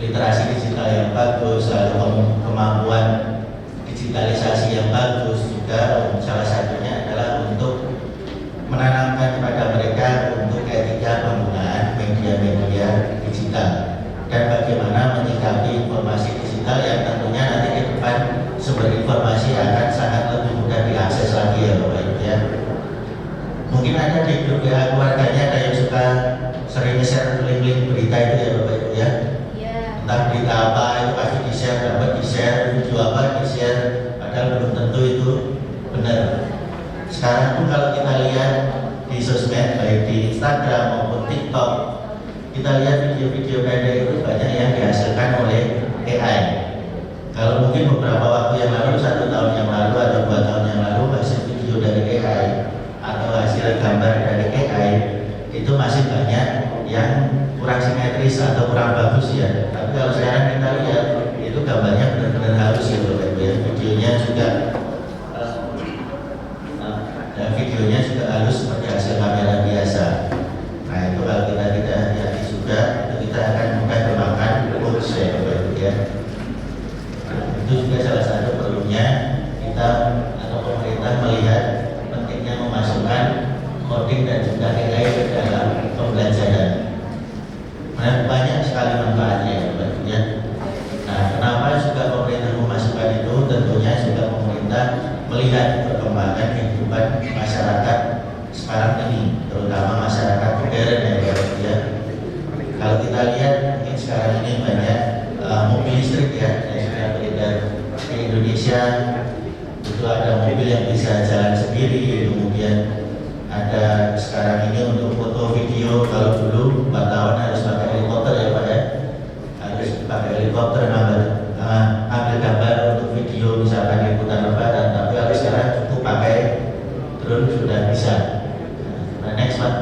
literasi digital yang bagus, lalu kemampuan digitalisasi yang bagus juga. Salah satunya adalah untuk menanamkan kepada mereka untuk etika penggunaan media-media digital dan bagaimana menyikapi informasi digital yang tentunya nanti ke depan sumber informasi akan sangat lebih mudah diakses lagi ya Bapak Ibu ya. Mungkin ada di grup ya keluarganya ada yang suka sering share link-link berita itu ya Bapak Ibu ya. Entah berita apa itu pasti di-share, dapat di-share, video apa di-share, padahal belum tentu itu benar. Sekarang pun kalau kita lihat di sosmed, baik di Instagram maupun TikTok, kita lihat video-video pendek itu banyak yang dihasilkan oleh AI. Kalau mungkin beberapa waktu yang lalu, 1 tahun yang lalu atau 2 tahun yang lalu, hasil video dari AI atau hasil gambar dari AI itu masih banyak yang kurang simetris atau kurang bagus ya. Tapi kalau sekarang kita lihat itu gambarnya benar-benar halus ya Bapak Ibu ya. Videonya juga videonya juga halus seperti hasil kamera biasa. Nah itu kalau kita tidak hati-hati juga, itu kita akan mudah kemakan hoax ya Bapak Ibu ya. Nah, itu juga salah satu perlunya kita atau pemerintah melihat pentingnya memasukkan coding dan juga AI ke dalam pembelajaran. Nah, banyak sekali manfaatnya ya Bapak Ibu ya. Nah, kenapa juga pemerintah memasukkan itu? Tentunya juga pemerintah melihat perkembangan kehidupan masyarakat sekarang ini, terutama masyarakat modern ya Bapak Ibu ya. Kalau kita lihat mungkin sekarang ini banyak mobil listrik ya yang sudah beredar di Indonesia. Itu ada mobil yang bisa jalan sendiri, kemudian ada sekarang ini untuk foto video. Kalau dulu wartawan harus pakai helikopter ya Pak ya, harus pakai helikopter ambil gambar untuk video misalkan di hutan lebaran, tapi kalau sekarang cukup pakai drone sudah bisa. Nah, next Pak.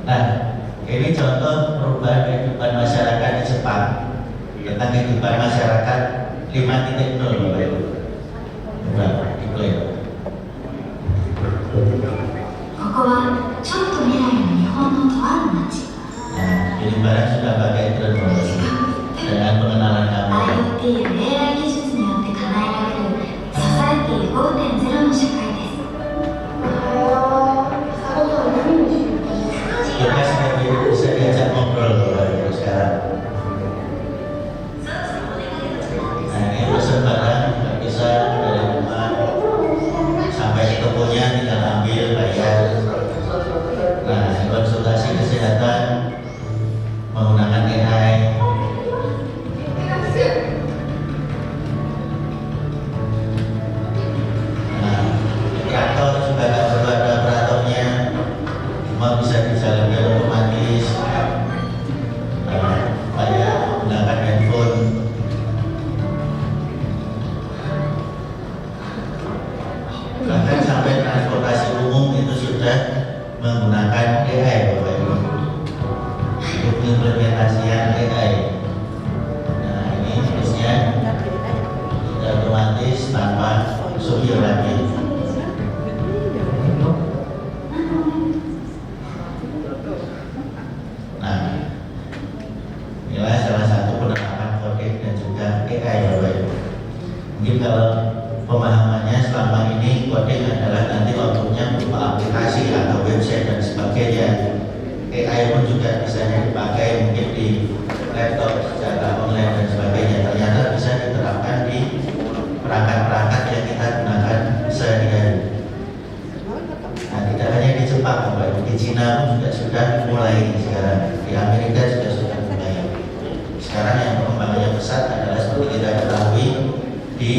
Nah, ini contoh perubahan kehidupan masyarakat di Jepang tentang kehidupan masyarakat 5.0 Bapak Ibu. Coba diplay. ここはちょっと未来の日本のとある町。 Nah, ini barang sudah pakai drone dengan pengenalan kamera. IoT や AI 技術によって叶えられるソサエティ 5.0 の社会です。 Kita sudah bisa diajak ngobrol Bapak Ibu sekarang. Nah, ini pesan barang nggak bisa dari rumah sampai ke tokonya tinggal ambil bayar. Nah, konsultasi kesehatan menggunakan AI. Nah, inilah salah satu penerapan kode dan juga AI Bapak Ibu. Mungkin kalau pemahamannya selama ini coding adalah nanti waktunya berupa aplikasi atau website dan sebagainya. AI pun juga bisa dipakai mungkin di laptop secara online dan sebagainya. Ternyata bisa diterapkan di perangkat-perangkat yang kita gunakan sehari-hari. Nah, tidak hanya di Jepang, Bapak Ibu, di Cina pun juga sudah mulai sekarang. Di Amerika juga sudah mulai. Sekarang yang perkembangannya pesat adalah seperti kita ketahui di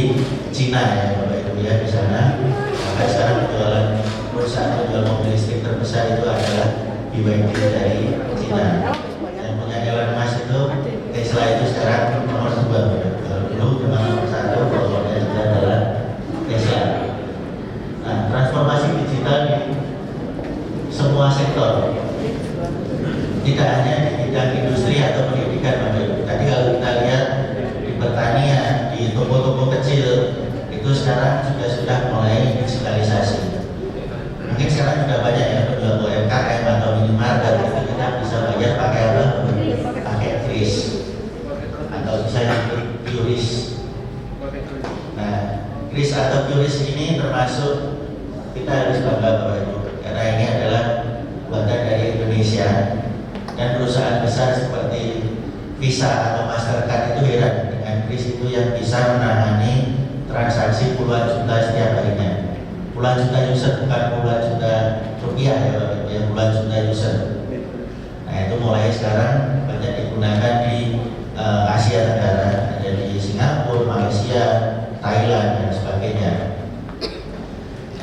Cina ya Bapak Ibu ya, di sana. Maka sekarang penjualan perusahaan penjual mobil listrik terbesar itu adalah BYD dari Cina. Yang punya Elon Musk itu Tesla itu sekarang nomor 2. Kalau dulu memang nomor 1, followernya juga adalah Tesla. Nah, transformasi digital di semua sektor, tidak hanya di bidang industri atau pendidikan Bapak Ibu. Tadi kalau kita lihat di pertanian, di toko-toko kecil itu sekarang juga sudah mulai digitalisasi. Mungkin sekarang sudah banyak yang penjual UMKM atau minimarket itu kita bisa bayar pakai apa? Pakai kris atau bisa QRIS. Nah, kris atau QRIS ini termasuk kita harus bangga Bapak Ibu, karena ini adalah buatan dari Indonesia dan perusahaan besar seperti Visa atau Mastercard itu heran dengan kris itu yang bisa menangani transaksi puluhan juta setiap harinya. Puluhan juta user, bukan puluhan juta rupiah ya Bapak Ibu, ya puluhan juta user. Nah, itu mulai sekarang banyak digunakan di Asia Tenggara, ada di Singapura, Malaysia, Thailand dan sebagainya.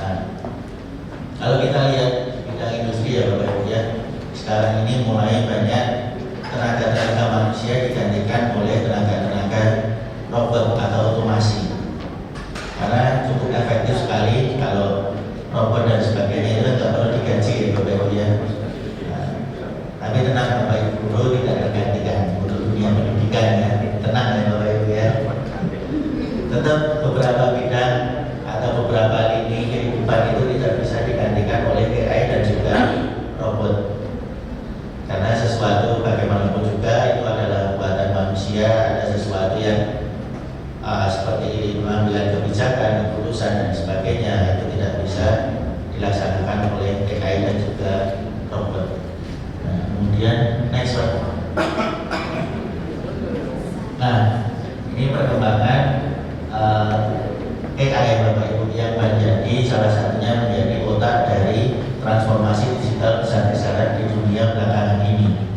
Nah, kalau kita lihat bidang industri ya Bapak Ibu ya, sekarang ini mulai banyak tenaga-tenaga manusia digantikan oleh tenaga-tenaga robot atau otomasi. Karena cukup efektif sekali kalau robot dan sebagainya itu nggak perlu digaji ya Bapak Ibu ya. Nah, tapi tenang Bapak Ibu, guru tidak tergantikan untuk dunia pendidikan ya. Tenang ya Bapak Ibu ya. Tetap beberapa bidang atau beberapa lini kehidupan itu tidak bisa digantikan oleh AI dan juga robot. Karena sesuatu bagaimanapun juga itu adalah buatan manusia, ada sesuatu yang seperti pengambilan kebijakan, keputusan dan sebagainya itu tidak bisa dilaksanakan oleh AI dan juga robot. Nah, kemudian next one. Nah, ini perkembangan AI Bapak Ibu yang menjadi salah satunya menjadi otak dari transformasi digital besar-besaran di dunia belakangan ini.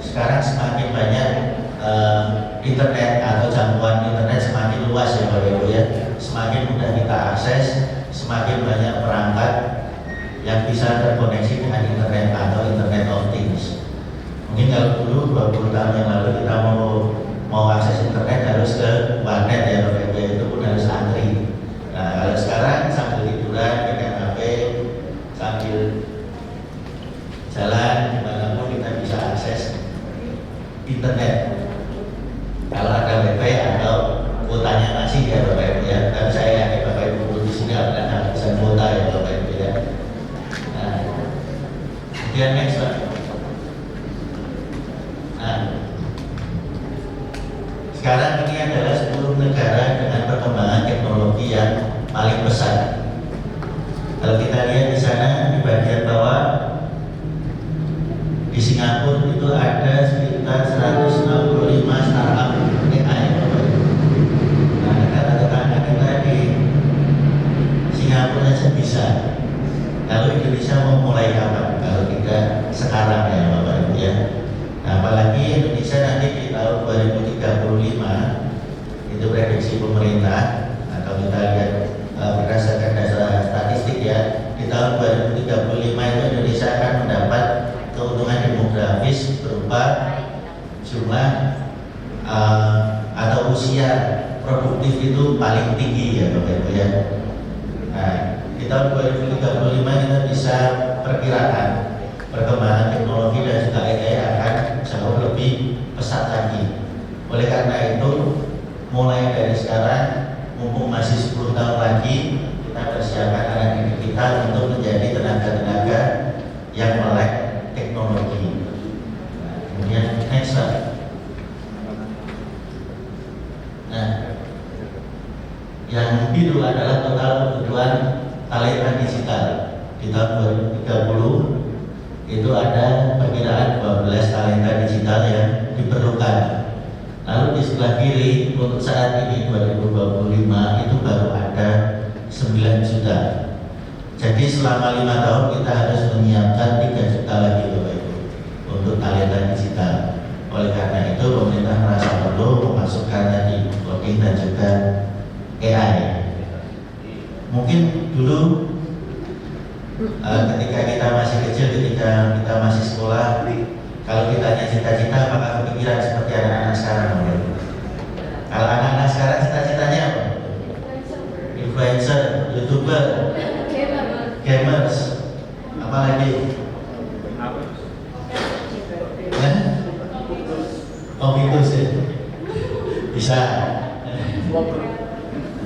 Sekarang semakin banyak internet atau jangkauan internet semakin luas ya Bapak Ibu ya, semakin mudah kita akses, semakin banyak perangkat yang bisa terkoneksi dengan internet atau Internet of Things. Mungkin kalau dulu 20 tahun yang lalu kita mau akses internet harus ke warnet ya Bapak Ibu, itu pun harus antri. Nah, kalau sekarang sambil liburan pegang HP, sambil jalan dimanapun kita bisa akses internet. Kalau ada wifi atau kuotanya masih ya Bapak Ibu ya. Dan saya yakin Bapak Ibu di sini akan kehabisan kuota ya Bapak Ibu ya. Nah, kemudian next Pak. Nah, sekarang ini adalah 10 negara dengan perkembangan teknologi yang paling besar. Kalau kita lihat di sana di bagian bawah, di Singapura itu ada sekitar 165 startup AI. Nah, negara-negara kita di Singapura saja bisa. Lalu Indonesia mau mulai kapan? Kalau tidak sekarang ya Bapak Ibu ya. Nah, apalagi Indonesia nanti di tahun 2035 itu prediksi pemerintah atau kita lihat berdasarkan data statistik ya, di tahun 2035 itu Indonesia akan mendapat keuntungan demografis berupa jumlah atau usia produktif itu paling tinggi ya Bapak Ibu ya. Nah, di tahun 2035 kita bisa perkirakan perkembangan teknologi dan juga AI akan jauh lebih pesat lagi. Oleh karena itu, mulai dari sekarang, mumpung masih 10 tahun lagi, kita persiapkan anak didik kita untuk menjadi tenaga-tenaga yang melek teknologi Kemudian next Pak. Nah, yang biru adalah total kebutuhan talenta digital di tahun 2030. Itu ada perkiraan 12 talenta digital yang diperlukan. Lalu di sebelah kiri untuk saat ini 2025 itu baru ada 9 juta. Jadi selama 5 tahun kita harus menyiapkan 3 juta lagi Bapak Ibu untuk talenta digital. Oleh karena itu pemerintah merasa perlu memasukkan tadi coding dan juga AI. Mungkin dulu ketika kita masih kecil, ketika kita masih sekolah, kalau ditanya cita-cita apakah kepikiran seperti anak-anak sekarang? Kalau anak-anak sekarang cita-citanya apa? Influencer, YouTuber, gamers, apa lagi? Oh gitu sih, bisa.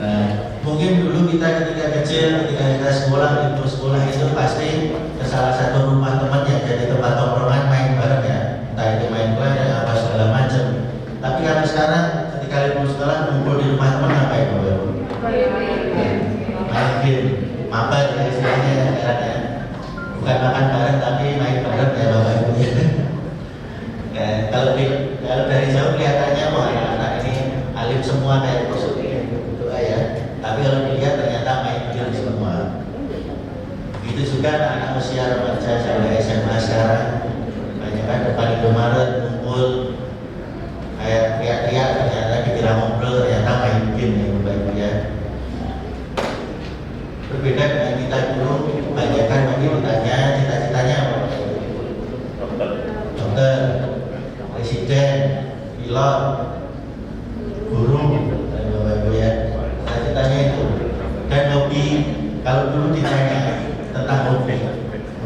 Nah, mungkin dulu kita ketika kecil, ketika kita sekolah itu pasti ke salah satu rumah teman yang jadi tempat tongkrongan main bareng ya, entah itu main bola dan apa segala macam. Tapi kalau sekarang ketika libur sekolah ngumpul di rumah teman apa itu? Main game, mabar ya istilahnya sekarang ya. Bukan makan bareng tapi main bareng ya Bapak Ibu ya. Ya, kalau dari jauh kelihatannya wah anak-anak ini alim semua kayak kusuk doa ya. Tapi kalau dilihat ternyata main game semua. Begitu juga anak-anak usia remaja sampai SMA sekarang banyak kan depan Indomaret ngumpul kayak teriak-teriak, ternyata dikira ngobrol, ternyata main game ya Bapak Ibu ya. Berbeda dengan kita dulu, banyak kan bagi ditanya cita-citanya apa? Dokter, presiden, pilot, guru, Bapak Ibu ya. Cita-citanya itu. Dan hobi, kalau dulu ditanya tentang hobi,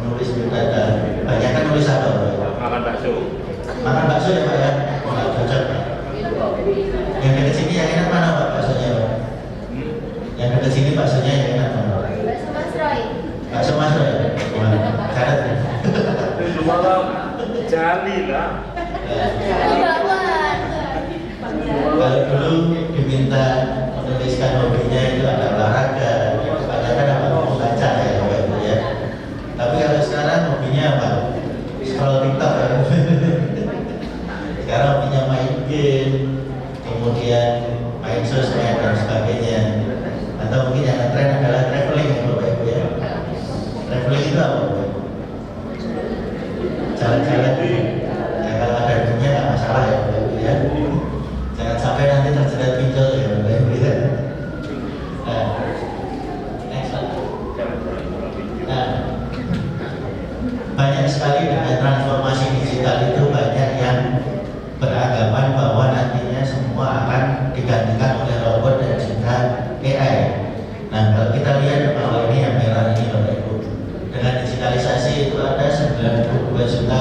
menulis data, banyak kan nulis apa Bapak Ibu? Makan bakso. Makan bakso ya Pak ya? Oh, nggak cocok Pak. Yang dekat sini yang enak mana Pak baksonya Pak? Yang dekat sini baksonya yang enak mana? Bakso Mas Roy. Wah, catat. Itu malam jali lah. Kalau dulu diminta menuliskan hobinya itu ada olahraga, kebanyakan apa membaca ya Bapak Ibu ya. Tapi kalau sekarang hobinya apa? Scroll TikTok ya. Sekarang hobinya main game, kemudian main sosmed dan sebagainya. Atau mungkin yang tren adalah traveling ya Bapak Ibu ya. Traveling itu apa Bapak Ibu? Jalan-jalan ya, kalau ada dunia nggak masalah ya Bapak Ibu ya. Jangan sampai nanti terjerat pinjol ya Bapak Ibu ya. Nah, next Pak. Nah, banyak sekali dengan transformasi digital itu banyak yang beranggapan bahwa nantinya semua akan digantikan oleh robot dan juga AI. Nah, kalau kita lihat di bawah ini yang merah ini Bapak Ibu, dengan digitalisasi itu ada 92 juta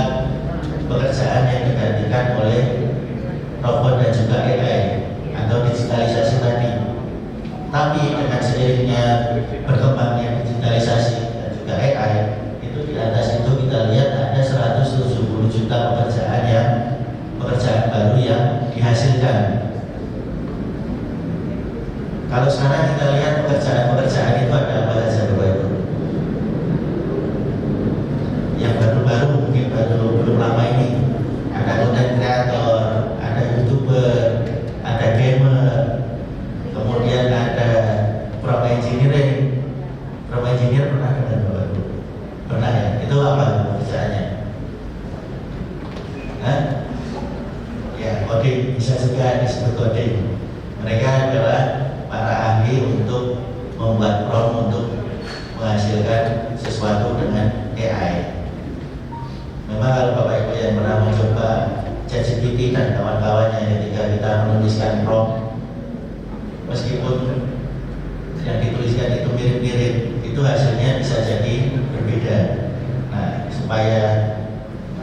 pekerjaan yang digantikan oleh robot dan juga AI atau digitalisasi tadi. Tapi dengan seiringnya berkembangnya digitalisasi dan juga AI, itu di atas itu kita lihat ada 170 juta pekerjaan baru yang dihasilkan. Kalau sekarang kita lihat pekerjaan itu ada apa saja Bapak Ibu? Yang baru-baru mungkin belum lama ini ada content creator, ada YouTuber, ada gamer, kemudian ada prompt engineering. Prompt engineer pernah dengar Bapak Ibu? Pernah ya? Itu apa pekerjaannya? Hah? Ya, coding, bisa juga disebut coding. Mereka adalah para ahli untuk membuat prompt untuk menghasilkan sesuatu dengan AI. Memang kalau Bapak Ibu yang pernah mencoba ChatGPT dan kawan-kawannya ketika kita menuliskan prompt, meskipun yang dituliskan itu mirip-mirip, itu hasilnya bisa jadi berbeda. Nah, supaya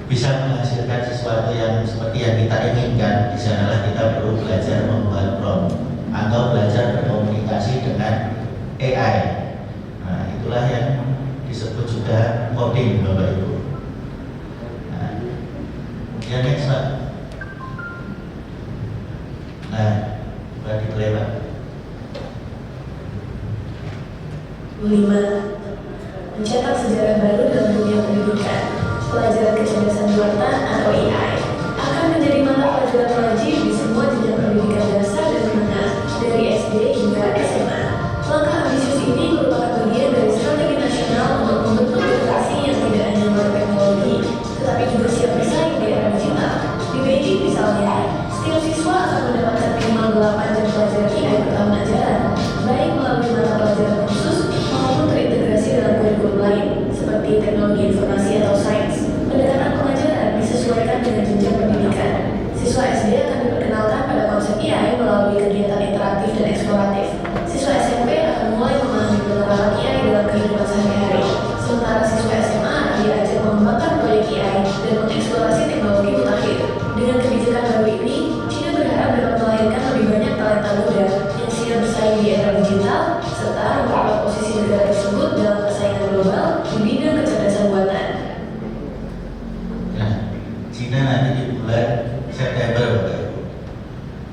bisa menghasilkan sesuatu yang seperti yang kita inginkan, di sanalah kita perlu belajar membuat prompt atau belajar berkomunikasi dengan AI. Nah, itulah yang disebut juga coding Bapak Ibu. Nah, Ya next Pak. Nah, berarti boleh Pak. 5. Mencetak sejarah baru dalam dunia pendidikan. Pelajaran kecerdasan buatan atau AI akan menjadi mata pelajaran wajib di semua jenjang pendidikan dasar dan menengah dari SD hingga SMA. Langkah ambisius ini merupakan bagian dari strategi nasional untuk membentuk generasi yang tidak hanya melek teknologi, tetapi juga siap bersaing di era digital. Di Beijing misalnya, setiap siswa akan mendapatkan minimal 8 jam pelajaran AI per tahun ajaran, baik melalui mata pelajaran khusus maupun terintegrasi dalam kurikulum lain, seperti teknologi informasi atau sains. Pendekatan pengajaran disesuaikan dengan jenjang pendidikan. Siswa SD akan diperkenalkan pada konsep AI melalui kegiatan interaktif dan eksploratif. Siswa SMP akan mulai memahami penerapan AI dalam kehidupan sehari-hari. Sementara siswa SMA akan diajar mengembangkan proyek AI dan mengeksplorasi teknologi mutakhir. Dengan kebijakan baru ini, China berharap dapat melahirkan lebih banyak talenta muda yang siap bersaing di era digital serta memperkuat posisi negara tersebut dalam persaingan global di bidang kecerdasan buatan. Nah, Cina nanti di bulan September Bapak Ibu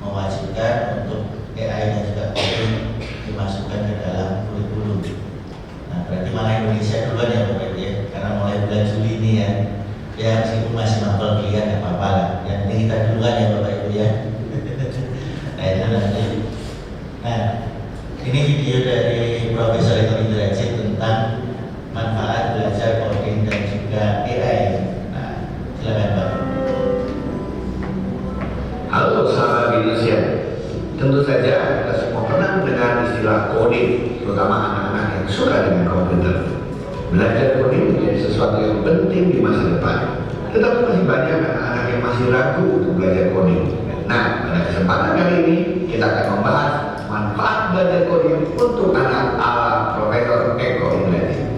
mewajibkan untuk AI dan juga coding dimasukkan ke dalam kurikulum. Nah, berarti malah Indonesia duluan ya Bapak Ibu ya, karena mulai bulan Juli ini ya. Ya meskipun masih novel kuliah nggak apa-apa lah. Yang penting kita duluan ya Bapak Ibu ya. Nah itu nanti. Nah ini video dari Profesor Eko Indrajit tentang manfaat belajar coding dan juga AI. Nah silakan Pak. Halo sahabat Indonesia, tentu saja kita semua pernah mendengar istilah coding, terutama anak-anak yang suka dengan komputer. Belajar coding menjadi sesuatu yang penting di masa depan. Tetapi masih banyak anak-anak yang masih ragu untuk belajar coding. Nah, pada kesempatan kali ini kita akan membahas manfaat belajar coding untuk anak ala Profesor Eko Indrajit.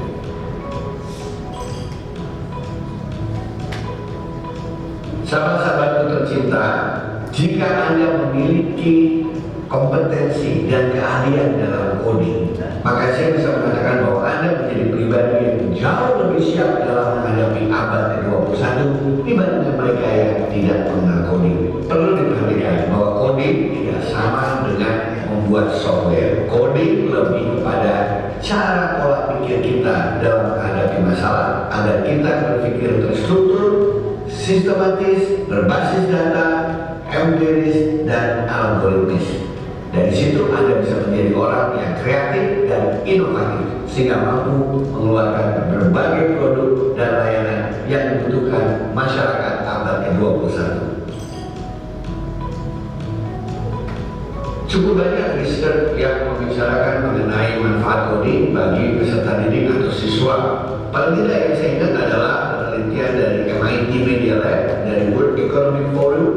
Sahabat-sahabatku tercinta, jika Anda memiliki kompetensi dan keahlian dalam coding, maka saya bisa mengatakan bahwa Anda menjadi pribadi yang jauh lebih siap dalam menghadapi abad ke-21 dibandingkan mereka yang tidak mengenal coding. Perlu diperhatikan bahwa coding tidak sama dengan membuat software. Coding lebih kepada cara pola pikir kita dalam menghadapi masalah agar kita berpikir terstruktur, sistematis, berbasis data, empiris, dan algoritmis. Dari situ Anda bisa menjadi orang yang kreatif dan inovatif sehingga mampu mengeluarkan berbagai produk dan layanan yang dibutuhkan masyarakat abad ke-21. Cukup banyak riset yang membicarakan mengenai manfaat coding bagi peserta didik atau siswa. Paling tidak yang saya ingat adalah penelitian dari MIT Media Lab, dari World Economic Forum,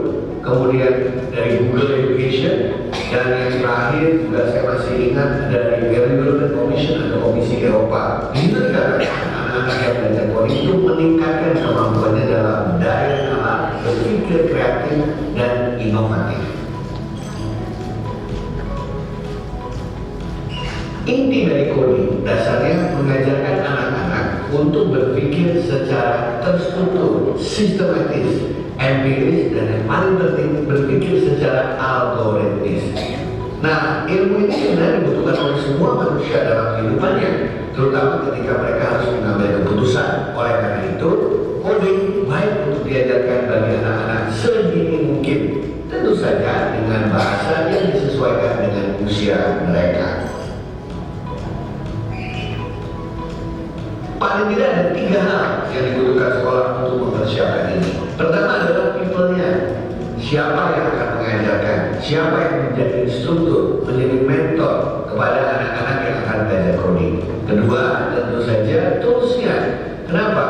kemudian dari Google Education, dan yang terakhir juga saya masih ingat dari European Commission atau Komisi Eropa. Di situ dikatakan anak-anak yang belajar coding itu meningkatkan kemampuannya dalam daya nalar, berpikir kreatif dan inovatif. Inti dari coding dasarnya mengajarkan anak-anak untuk berpikir secara terstruktur, sistematis, empiris, dan yang paling penting berpikir secara algoritmis. Nah, ilmu ini sebenarnya dibutuhkan oleh semua manusia dalam kehidupannya, terutama ketika mereka harus mengambil keputusan. Oleh karena itu, coding baik untuk diajarkan bagi anak-anak sedini mungkin, tentu saja dengan bahasa yang disesuaikan dengan usia mereka. Paling tidak ada 3 hal yang dibutuhkan sekolah untuk mempersiapkan ini. Pertama adalah people-nya. Siapa yang akan mengajarkan? Siapa yang menjadi instruktur, menjadi mentor kepada anak-anak yang akan belajar coding? Kedua, tentu saja tools-nya. Kenapa?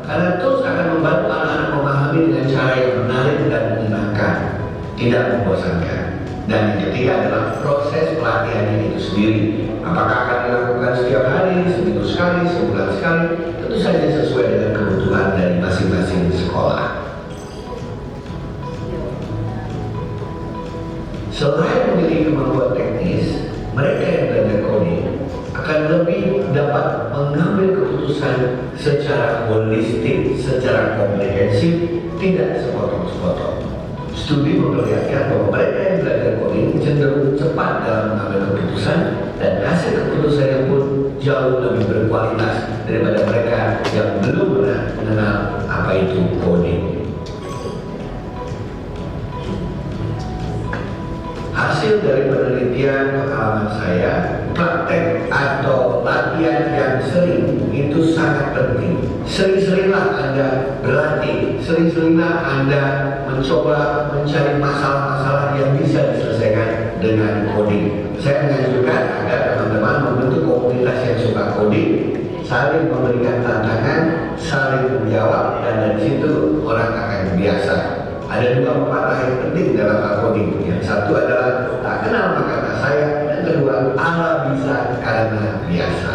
Karena tools akan membantu anak-anak memahami dengan cara yang menarik dan menyenangkan, tidak membosankan. Dan yang ketiga adalah proses pelatihan itu sendiri. Apakah akan dilakukan setiap hari, seminggu sekali, sebulan sekali? Tentu saja sesuai dengan kebutuhan dari masing-masing sekolah. Selain memiliki kemampuan teknis, mereka yang belajar coding akan lebih dapat mengambil keputusan secara holistik, secara komprehensif, tidak sepotong-sepotong. Studi memperlihatkan bahwa mereka yang belajar coding cenderung cepat dalam mengambil keputusan dan hasil keputusannya pun jauh lebih berkualitas daripada mereka yang belum pernah mengenal apa itu coding. Hasil dari penelitian pengalaman saya, praktek atau latihan yang sering itu sangat penting. Sering-seringlah Anda berlatih, sering-seringlah Anda mencoba mencari masalah-masalah yang bisa diselesaikan dengan coding. Saya menganjurkan agar teman-teman membentuk komunitas yang suka coding, saling memberikan tantangan, saling menjawab, dan dari situ orang akan biasa. Ada dua pepatah yang penting dalam coding. Yang satu adalah tak kenal maka tak sayang, dan kedua ala bisa karena biasa.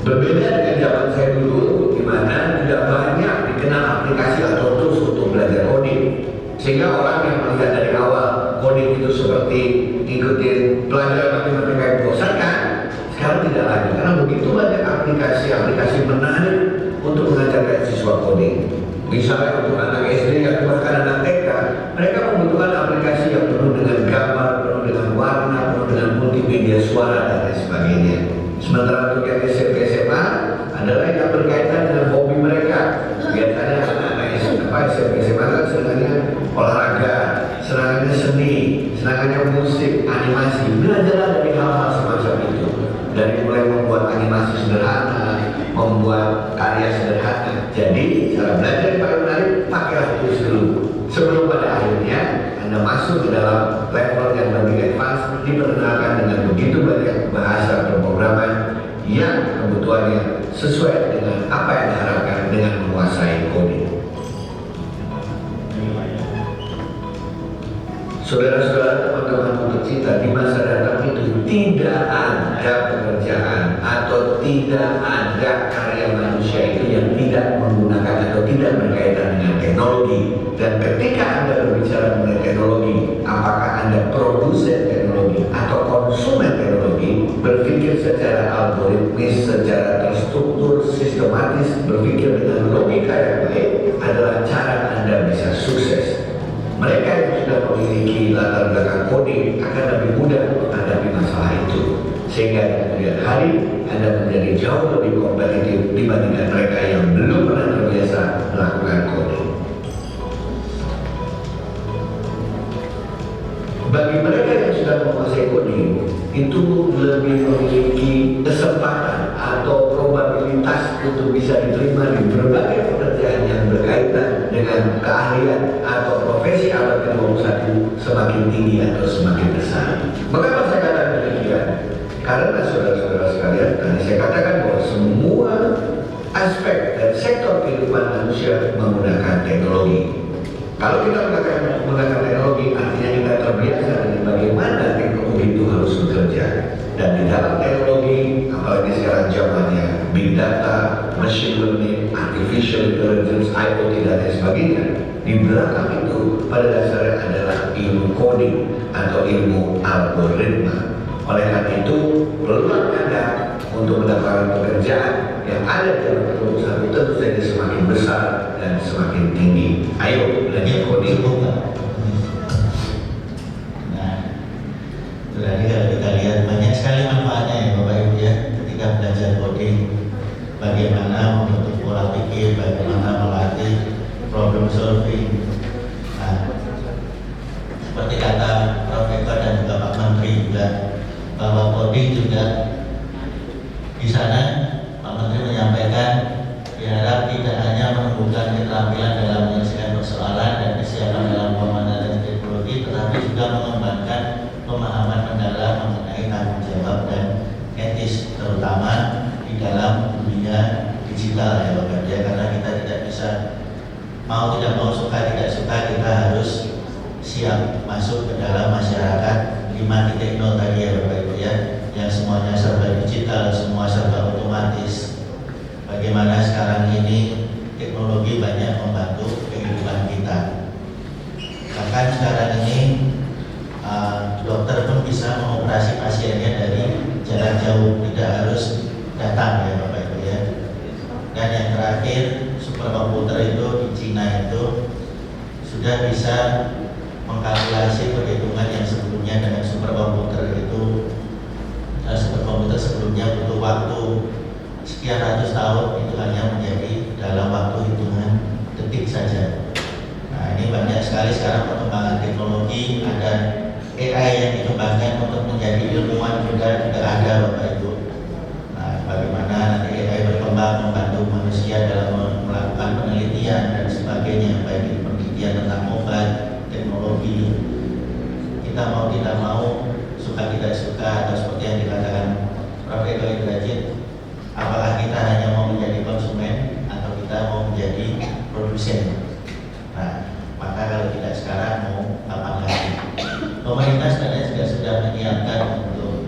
Berbeda dengan zaman saya dulu, di mana tidak banyak dikenal aplikasi atau tools untuk belajar coding, sehingga orang yang melihat dari awal coding itu seperti ikutin pelajaran matematika yang membosankan, sekarang tidak lagi, karena begitu banyak aplikasi-aplikasi menarik untuk mengajarkan siswa coding. Misalnya untuk anak SD atau bahkan anak TK, mereka membutuhkan aplikasi yang penuh dengan gambar, penuh dengan warna, penuh dengan multimedia suara dan lain sebagainya. Sementara untuk yang SMP SMA adalah yang berkaitan dengan hobi mereka. Biasanya anak-anak SMP SMA kan senangnya olahraga, senangnya seni, senangnya musik, animasi. Belajarlah dari hal-hal semacam itu. Dari mulai membuat animasi sederhana, membuat karya sederhana. Jadi cara belajar yang paling menarik, pakailah tools dulu. Sebelum pada akhirnya Anda masuk ke dalam level yang lebih advance, diperkenalkan dengan begitu banyak bahasa pemrograman yang kebutuhannya sesuai dengan apa yang diharapkan dengan menguasai coding. Saudara-saudara, teman-teman tercinta, di masa datang itu tidak ada pekerjaan atau tidak ada karya manusia itu yang tidak menggunakan atau tidak berkaitan dengan teknologi. Dan ketika Anda berbicara mengenai teknologi, apakah Anda produsen teknologi atau konsumen teknologi, berpikir secara algoritmis, secara terstruktur, sistematis, berpikir dengan logika yang baik adalah cara Anda bisa sukses. Mereka yang sudah memiliki latar belakang coding akan lebih mudah menghadapi masalah itu, sehingga di kemudian hari Anda menjadi jauh lebih kompetitif dibandingkan mereka yang belum pernah terbiasa melakukan coding. Bagi mereka yang sudah menguasai coding, itu lebih memiliki kesempatan atau probabilitas untuk bisa diterima di berbagai pekerjaan yang berkaitan dengan keahlian atau profesi abad ke-21 semakin tinggi atau semakin besar. Mengapa saya katakan demikian? Karena saudara-saudara sekalian, tadi saya katakan bahwa semua aspek dan sektor kehidupan manusia menggunakan teknologi. Kalau kita menggunakan teknologi, artinya kita terbiasa dengan bagaimana teknologi itu harus bekerja. Dan di dalam teknologi, apalagi sekarang zamannya big data, machine learning, artificial intelligence, IoT dan lain sebagainya, di belakang itu pada dasarnya adalah ilmu coding atau ilmu algoritma. Oleh karena itu, peluang Anda untuk mendapatkan pekerjaan yang ada dalam perusahaan itu tentu saja semakin besar dan semakin tinggi. Ayo belajar coding. Nah, berarti kalau kita lihat banyak sekali manfaatnya ya Bapak Ibu ya, ketika belajar coding, bagaimana membentuk pola pikir, bagaimana melatih problem solving. Nah, seperti kata Prof. Eko dan juga Pak Menteri juga, bahwa coding juga di sana Pak Menteri menyampaikan diharap tidak hanya menumbuhkan keterampilan dalam menyelesaikan persoalan dan kesiapan dalam pemanfaatan teknologi, tetapi juga mengembangkan pemahaman mendalam mengenai tanggung jawab dan etis, terutama di dalam dunia digital ya Bapak ya, karena kita tidak bisa mau tidak mau, suka tidak suka, kita harus siap masuk ke dalam masyarakat 5.0 tadi ya Bapak Ibu ya, yang semuanya serba digital, semua serba otomatis. Bagaimana sekarang ini teknologi banyak membantu kehidupan kita. Bahkan sekarang ini dokter pun bisa mengoperasi pasiennya dari jarak jauh, tidak harus datang ya Bapak Ibu ya. terakhir superkomputer itu di Cina itu sudah bisa mengkalkulasi perhitungan yang sebelumnya dengan superkomputer itu superkomputer sebelumnya butuh waktu sekian ratus tahun, itu hanya menjadi dalam waktu hitungan detik saja. Nah, ini banyak sekali sekarang perkembangan teknologi, ada AI yang dikembangkan untuk menjadi ilmuwan juga ada Bapak Ibu. Nah, bagaimana nanti AI berkembang membantu manusia dalam melakukan penelitian dan sebagainya, baik itu penelitian tentang obat, teknologi. Kita mau tidak mau, suka tidak suka, atau seperti yang dikatakan Prof. Eko Indrajit, apakah kita hanya mau menjadi konsumen atau kita mau menjadi produsen? Nah, maka kalau tidak sekarang mau kapan lagi? Pemerintah sebenarnya juga sudah menyiapkan untuk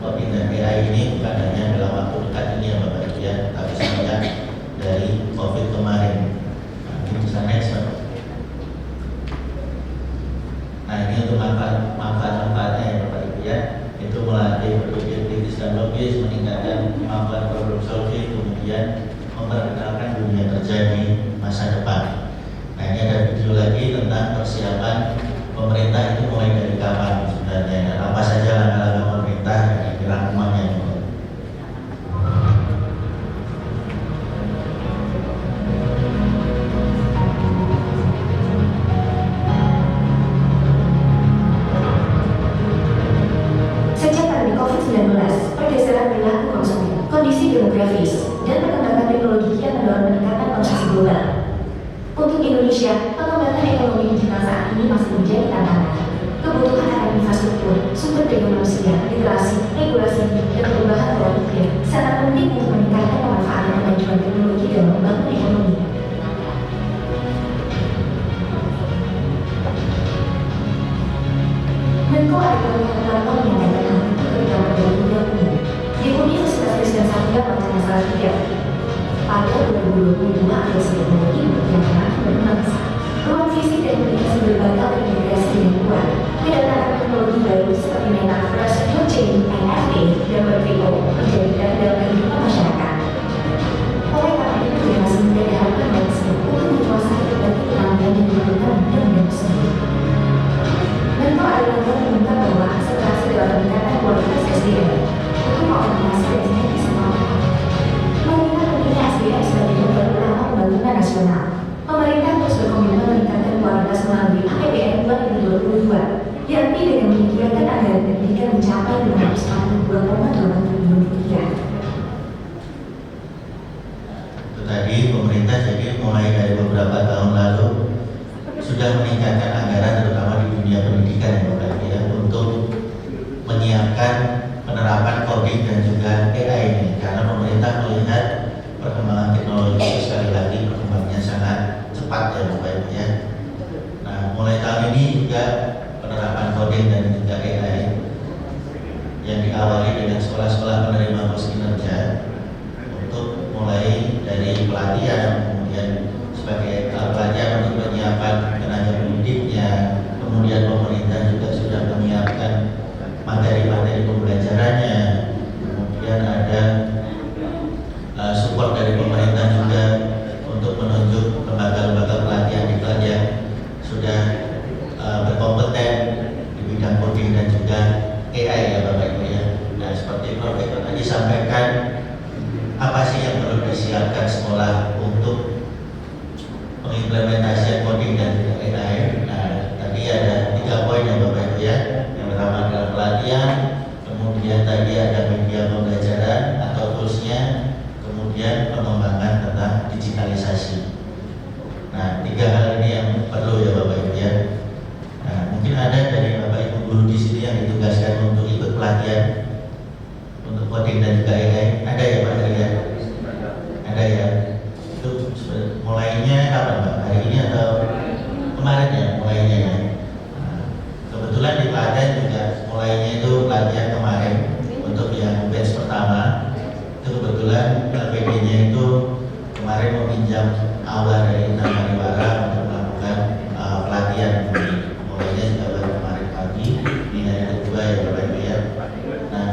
pemindahan AI ini bukan hanya dalam waktu dekat ini ya Bapak Ibu ya, tapi semenjak dari COVID kemarin. Nah, ini bisa next Pak. Nah, ini untuk manfaat-manfaatnya ya Bapak Ibu ya, itu melatih berpikir kritis dan logis, meningkatkan kemampuan problem solving, kemudian memperkenalkan dunia kerja di masa depan. Nah, ini ada video lagi tentang persiapan pemerintah itu mulai dari kapan sebenarnya, dan apa saja langkah-langkah pemerintah yang dirangkumannya. Sejak pandemi COVID-19, pergeseran perilaku konsumen, kondisi demografis, dan perkembangan teknologi kian mendorong peningkatan konsumsi global. Untuk Indonesia, pengembangan ekonomi digital saat ini masih menjadi tantangan. Kebutuhan akan infrastruktur, sumber daya manusia, literasi, regulasi, dan perubahan pola pikir sangat penting untuk meningkatkan pemanfaatan kemajuan teknologi dalam membangun ekonomi. Menko Airlangga Hartarto menyampaikan hal itu ketika pada 2020 di Universitas Kristen Satya Wacana Salatiga. Pada 2022 ada teknologi yang semakin berkembang pesat. Ruang fisik dan komunikasi berbagai integrasi dengan kuat. Kedatangan teknologi baru seperti metaverse, blockchain, NFT, dan Web3 menjadi dalam kehidupan masyarakat. Oleh karena itu, generasi muda diharapkan berhasil untuk menguasai berbagai keterampilan yang dibutuhkan di bidang tersebut. Menko Airlangga meminta bahwa akselerasi dalam peningkatan kualitas SDM untuk koordinasi dan sinergi semua pihak. Mengingat pentingnya SDM sebagai modal utama pembangunan nasional, pemerintah terus berkomitmen meningkatkan kualitas melalui APBN 2022, yakni dengan menyediakan anggaran pendidikan mencapai 242,8 triliun rupiah. Itu tadi pemerintah jadi mulai dari beberapa tahun lalu sudah meningkatkan anggaran terutama di dunia pendidikan ya Bapak Ibu ya, untuk menyiapkan penerapan coding dan juga AI ini, karena pemerintah melihat perkembangan teknologi sekali lagi perkembangannya sangat cepat ya Bapak Ibu ya. Nah, mulai tahun ini juga penerapan coding dan juga AI yang diawali dengan sekolah-sekolah penerima poskinerja untuk mulai dari pelatihan, kemudian sebagai pelatihan untuk menyiapkan tenaga pendidiknya, kemudian pemerintah juga sudah menyiapkan materi-materi pembelajarannya, kemudian ada support dari pemerintah juga untuk menunjuk lembaga-lembaga pelatihan diklat yang sudah berkompeten di bidang coding dan juga AI ya Bapak Ibu ya. Nah, seperti Prof. Eko tadi sampaikan, apa sih yang perlu disiapkan sekolah untuk pengimplementasian coding dan juga AI. Nah, tadi ada 3 poin ya Bapak Ibu ya. Yang pertama adalah pelatihan, kemudian tadi ada media pembelajaran atau toolsnya, kemudian pengembangan tentang digitalisasi. Nah, 3 hal ini yang perlu ya Bapak Ibu ya. Nah, mungkin ada dari Bapak Ibu guru di sini yang ditugaskan untuk ikut pelatihan untuk coding dan juga AI. Ada ya Pak Tri ya? Ada ya. Itu mulainya kapan Pak? Hari ini atau kemarin ya mulainya ya? Nah, kebetulan di Klaten juga mulainya itu pelatihan kemarin untuk yang batch pertama. Itu kebetulan LPD-nya itu kemarin meminjam aula dari Namariwara untuk melakukan pelatihan. Mulainya juga baru kemarin pagi, ini hari kedua ya Bapak Ibu ya. Nah,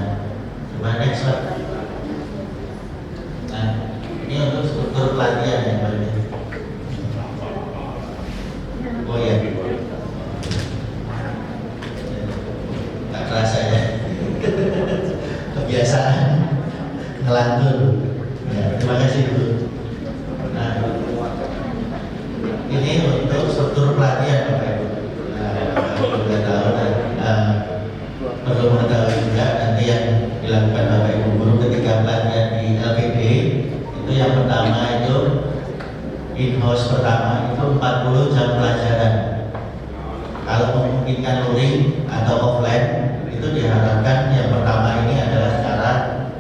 coba next Pak. Nah, ini untuk struktur ketika pelatihan di LPD itu yang pertama itu in-house pertama itu 40 jam pelajaran. Kalau memungkinkan luring atau offline itu diharapkan yang pertama ini adalah secara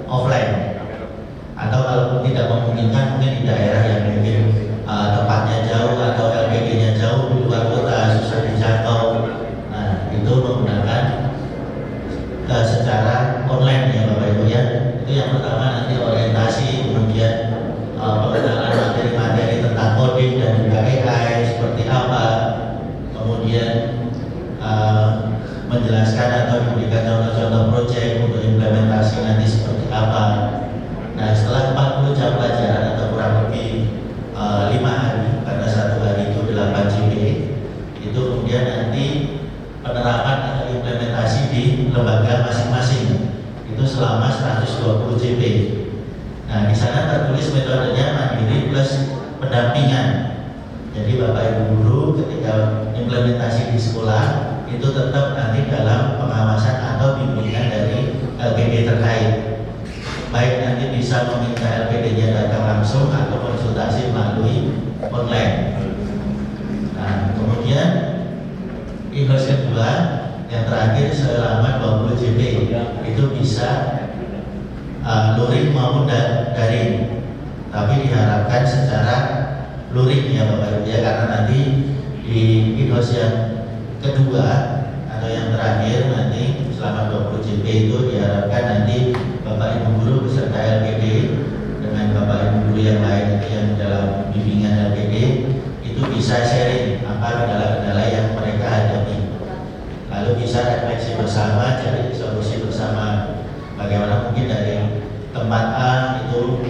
offline. Atau kalau tidak memungkinkan mungkin di daerah yang mungkin tempatnya jauh atau LPD-nya jauh di luar kota susah dijangkau. Nah itu menggunakan secara online ya Bapak Ibu ya. Itu yang pertama nanti orientasi, kemudian pengenalan materi-materi tentang coding dan juga AI seperti apa, kemudian menjelaskan atau memberikan contoh-contoh proyek untuk implementasi nanti seperti apa. Nah setelah 40 jam pelajaran atau kurang lebih 5 hari, karena satu hari itu 8 JP, itu kemudian nanti penerapan atau implementasi di lembaga masing-masing itu selama 120 JP. Nah di sana tertulis metodenya mandiri plus pendampingan. Jadi Bapak Ibu guru ketika implementasi di sekolah itu tetap nanti dalam pengawasan atau bimbingan dari LPD terkait. Baik nanti bisa meminta LPD-nya datang langsung atau konsultasi melalui online. Nah kemudian in-house kedua yang terakhir selama 20 JP itu bisa luring maupun daring, tapi diharapkan secara luring ya Bapak Ibu ya, karena nanti di in-house yang kedua atau yang terakhir nanti selama 20 JP itu diharapkan nanti Bapak Ibu guru beserta LPD dengan Bapak Ibu guru yang lain itu yang dalam bimbingan LPD itu bisa sharing apa kendala-kendala yang mereka hadapi, lalu bisa refleksi bersama, cari solusi bersama. Bagaimana mungkin dari tempat A itu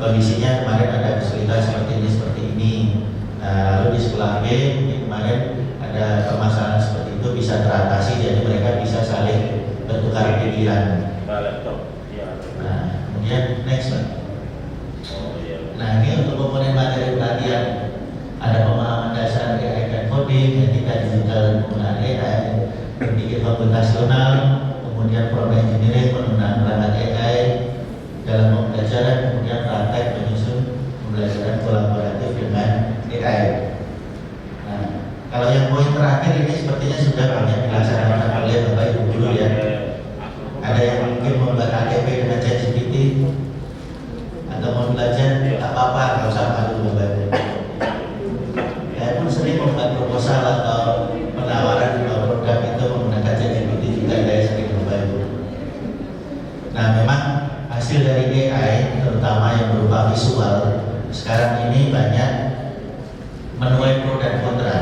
kondisinya kemarin ada kesulitan seperti ini. Nah, lalu di sekolah B mungkin kemarin ada permasalahan seperti itu bisa teratasi, jadi mereka bisa saling bertukar pikiran. Nah, kemudian next Pak. Nah ini untuk komponen materi pelatihan ada pemahaman dasar AI dan coding, etika digital penggunaan AI, berpikir komputasional, kemudian prompt engineering penggunaan perangkat AI dalam pembelajaran, kemudian praktek menyusun pembelajaran kolaboratif dengan AI. Nah, kalau yang poin terakhir ini sepertinya sudah banyak dilaksanakan oleh Bapak Ibu guru ya. Ada yang mungkin membuat ATP dengan ChatGPT atau mau belajar tak apa-apa, nggak usah malu Bapak Ibu. Saya pun sering membuat proposal atau penawaran produk itu menggunakan ChatGPT juga, saya sering Bapak Ibu. Nah memang hasil dari AI terutama yang berupa visual sekarang ini banyak menuai pro dan kontra.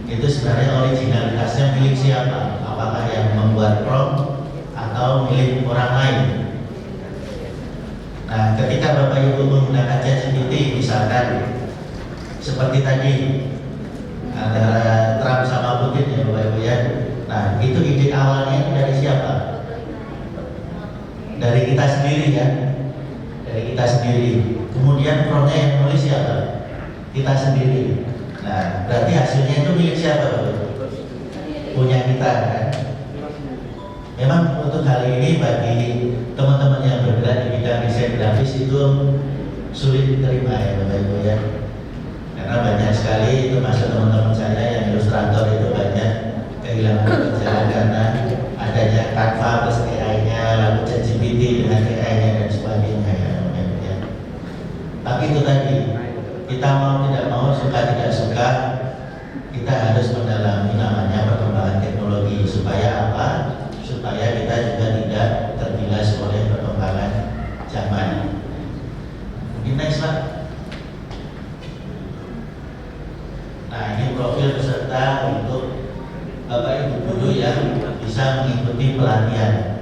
Itu sebenarnya originalitasnya milik siapa? Apakah yang membuat prompt atau milik orang lain? Nah, ketika Bapak Ibu menggunakan ChatGPT misalkan seperti tadi antara Trump sama Putin ya Bapak Ibu ya. Nah, itu ide awalnya dari siapa? Dari kita sendiri ya. Dari kita sendiri. Kemudian promptnya yang nulis siapa? Kita sendiri. Nah, berarti hasilnya itu milik siapa Bapak Ibu? Punya kita kan? Memang untuk hal ini bagi teman-teman yang bergerak di bidang desain grafis itu sulit diterima ya Bapak Ibu ya. Karena banyak sekali termasuk teman-teman saya yang ilustrator itu banyak kehilangan pekerjaan karena adanya Canva plus AI-nya, lalu ChatGPT dengan AI-nya dan sebagainya ya Bapak Ibu ya. Tapi itu tadi, kita mau tidak mau, suka tidak suka, kita harus mendalami namanya perkembangan teknologi supaya apa? Supaya kita juga tidak tergilas oleh perkembangan zaman. Mungkin next Pak. Nah ini profil peserta untuk Bapak Ibu guru yang bisa mengikuti pelatihan.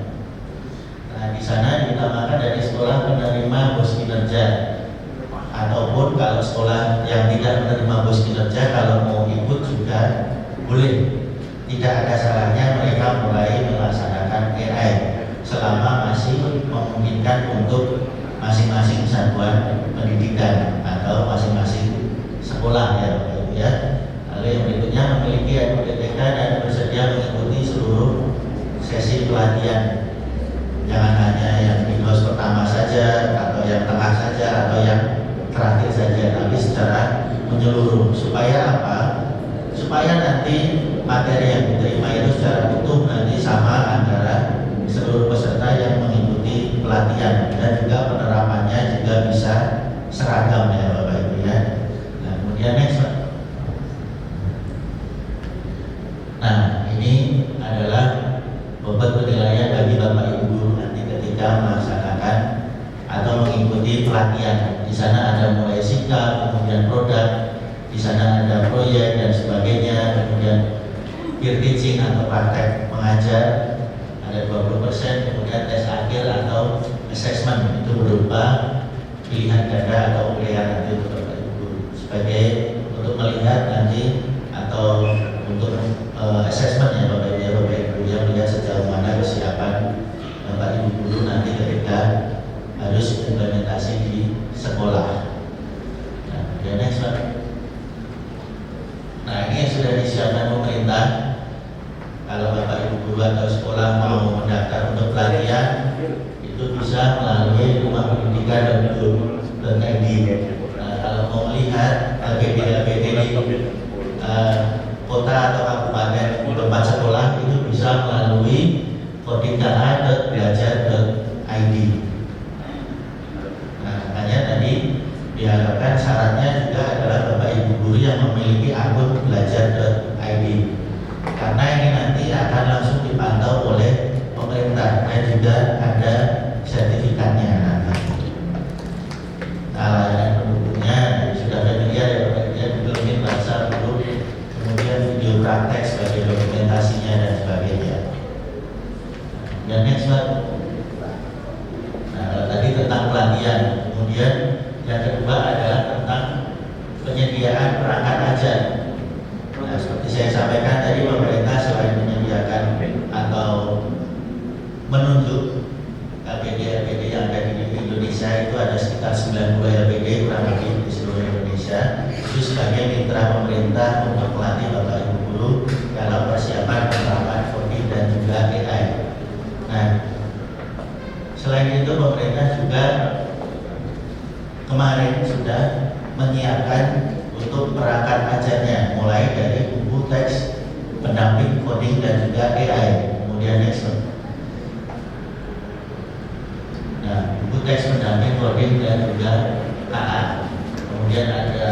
Nah di sana diutamakan dari sekolah penerima bos kinerja, ataupun kalau sekolah yang tidak menerima bos kinerja kalau mau ikut juga boleh. Tidak ada salahnya mereka mulai melaksanakan AI selama masih memungkinkan untuk masing-masing satuan pendidikan atau masing-masing sekolah ya Bapak Ibu ya. Lalu yang berikutnya memiliki NPTK dan bersedia mengikuti seluruh sesi pelatihan. Jangan hanya yang host pertama saja, atau yang tengah saja, atau yang terakhir saja, tapi secara menyeluruh. Supaya apa? Supaya nanti materi yang diterima itu secara utuh nanti sama antara seluruh peserta yang mengikuti pelatihan, dan juga penerapannya juga bisa seragam ya Bapak Ibu ya. Nah, kemudian next Pak. Nah, ini adalah bobot penilaian bagi Bapak Ibu guru nanti ketika melaksanakan atau mengikuti pelatihan. Di sana ada mulai sikap, kemudian produk, di sana ada proyek dan sebagainya, kemudian peer teaching atau praktek mengajar ada 20%, kemudian tes akhir atau assessment itu berupa pilihan ganda atau ULEA nanti untuk Bapak Ibu sebagai untuk melihat nanti atau untuk assessment ya Bapak Ibu yang melihat sejauh mana kesiapan Bapak Ibu guru nanti ketika harus implementasi di sekolah. Nah, kemudian next Pak. Nah, ini yang sudah disiapkan pemerintah. Kalau Bapak Ibu guru atau sekolah mau mendaftar untuk pelatihan, itu bisa melalui rumah pendidikan.id. Nah, kalau mau melihat LPD di kota atau kabupaten tempat sekolah, itu bisa melalui kodika.belajar.id. Nah, makanya tadi diharapkan syaratnya juga adalah Bapak Ibu guru yang memiliki akun belajar.id, karena ini nanti akan langsung dipantau oleh pemerintah dan juga ada sertifikatnya nanti. Nah, layanan pendukungnya sudah familiar ya Bapak Ibu, dipilih bahasa guru, kemudian video praktek sebagai dokumentasinya dan sebagainya. Dan next Pak. Nah, kalau tadi tentang pelatihan, kemudian yang kedua adalah tentang penyediaan perangkat ajar. Nah, seperti saya sampaikan tadi, pemerintah selain menyediakan atau menunjuk LPD yang ada di Indonesia, itu ada sekitar 90 LPD kurang lebih di seluruh Indonesia, itu sebagai mitra pemerintah untuk melatih Bapak Ibu guru dalam persiapan penerapan 4D dan juga AI. Nah, selain itu pemerintah juga kemarin sudah menyiapkan untuk perangkat ajarnya, mulai dari buku teks pendamping coding dan juga AI. Kemudian next. Nah, buku teks pendamping coding dan juga AA. Kemudian ada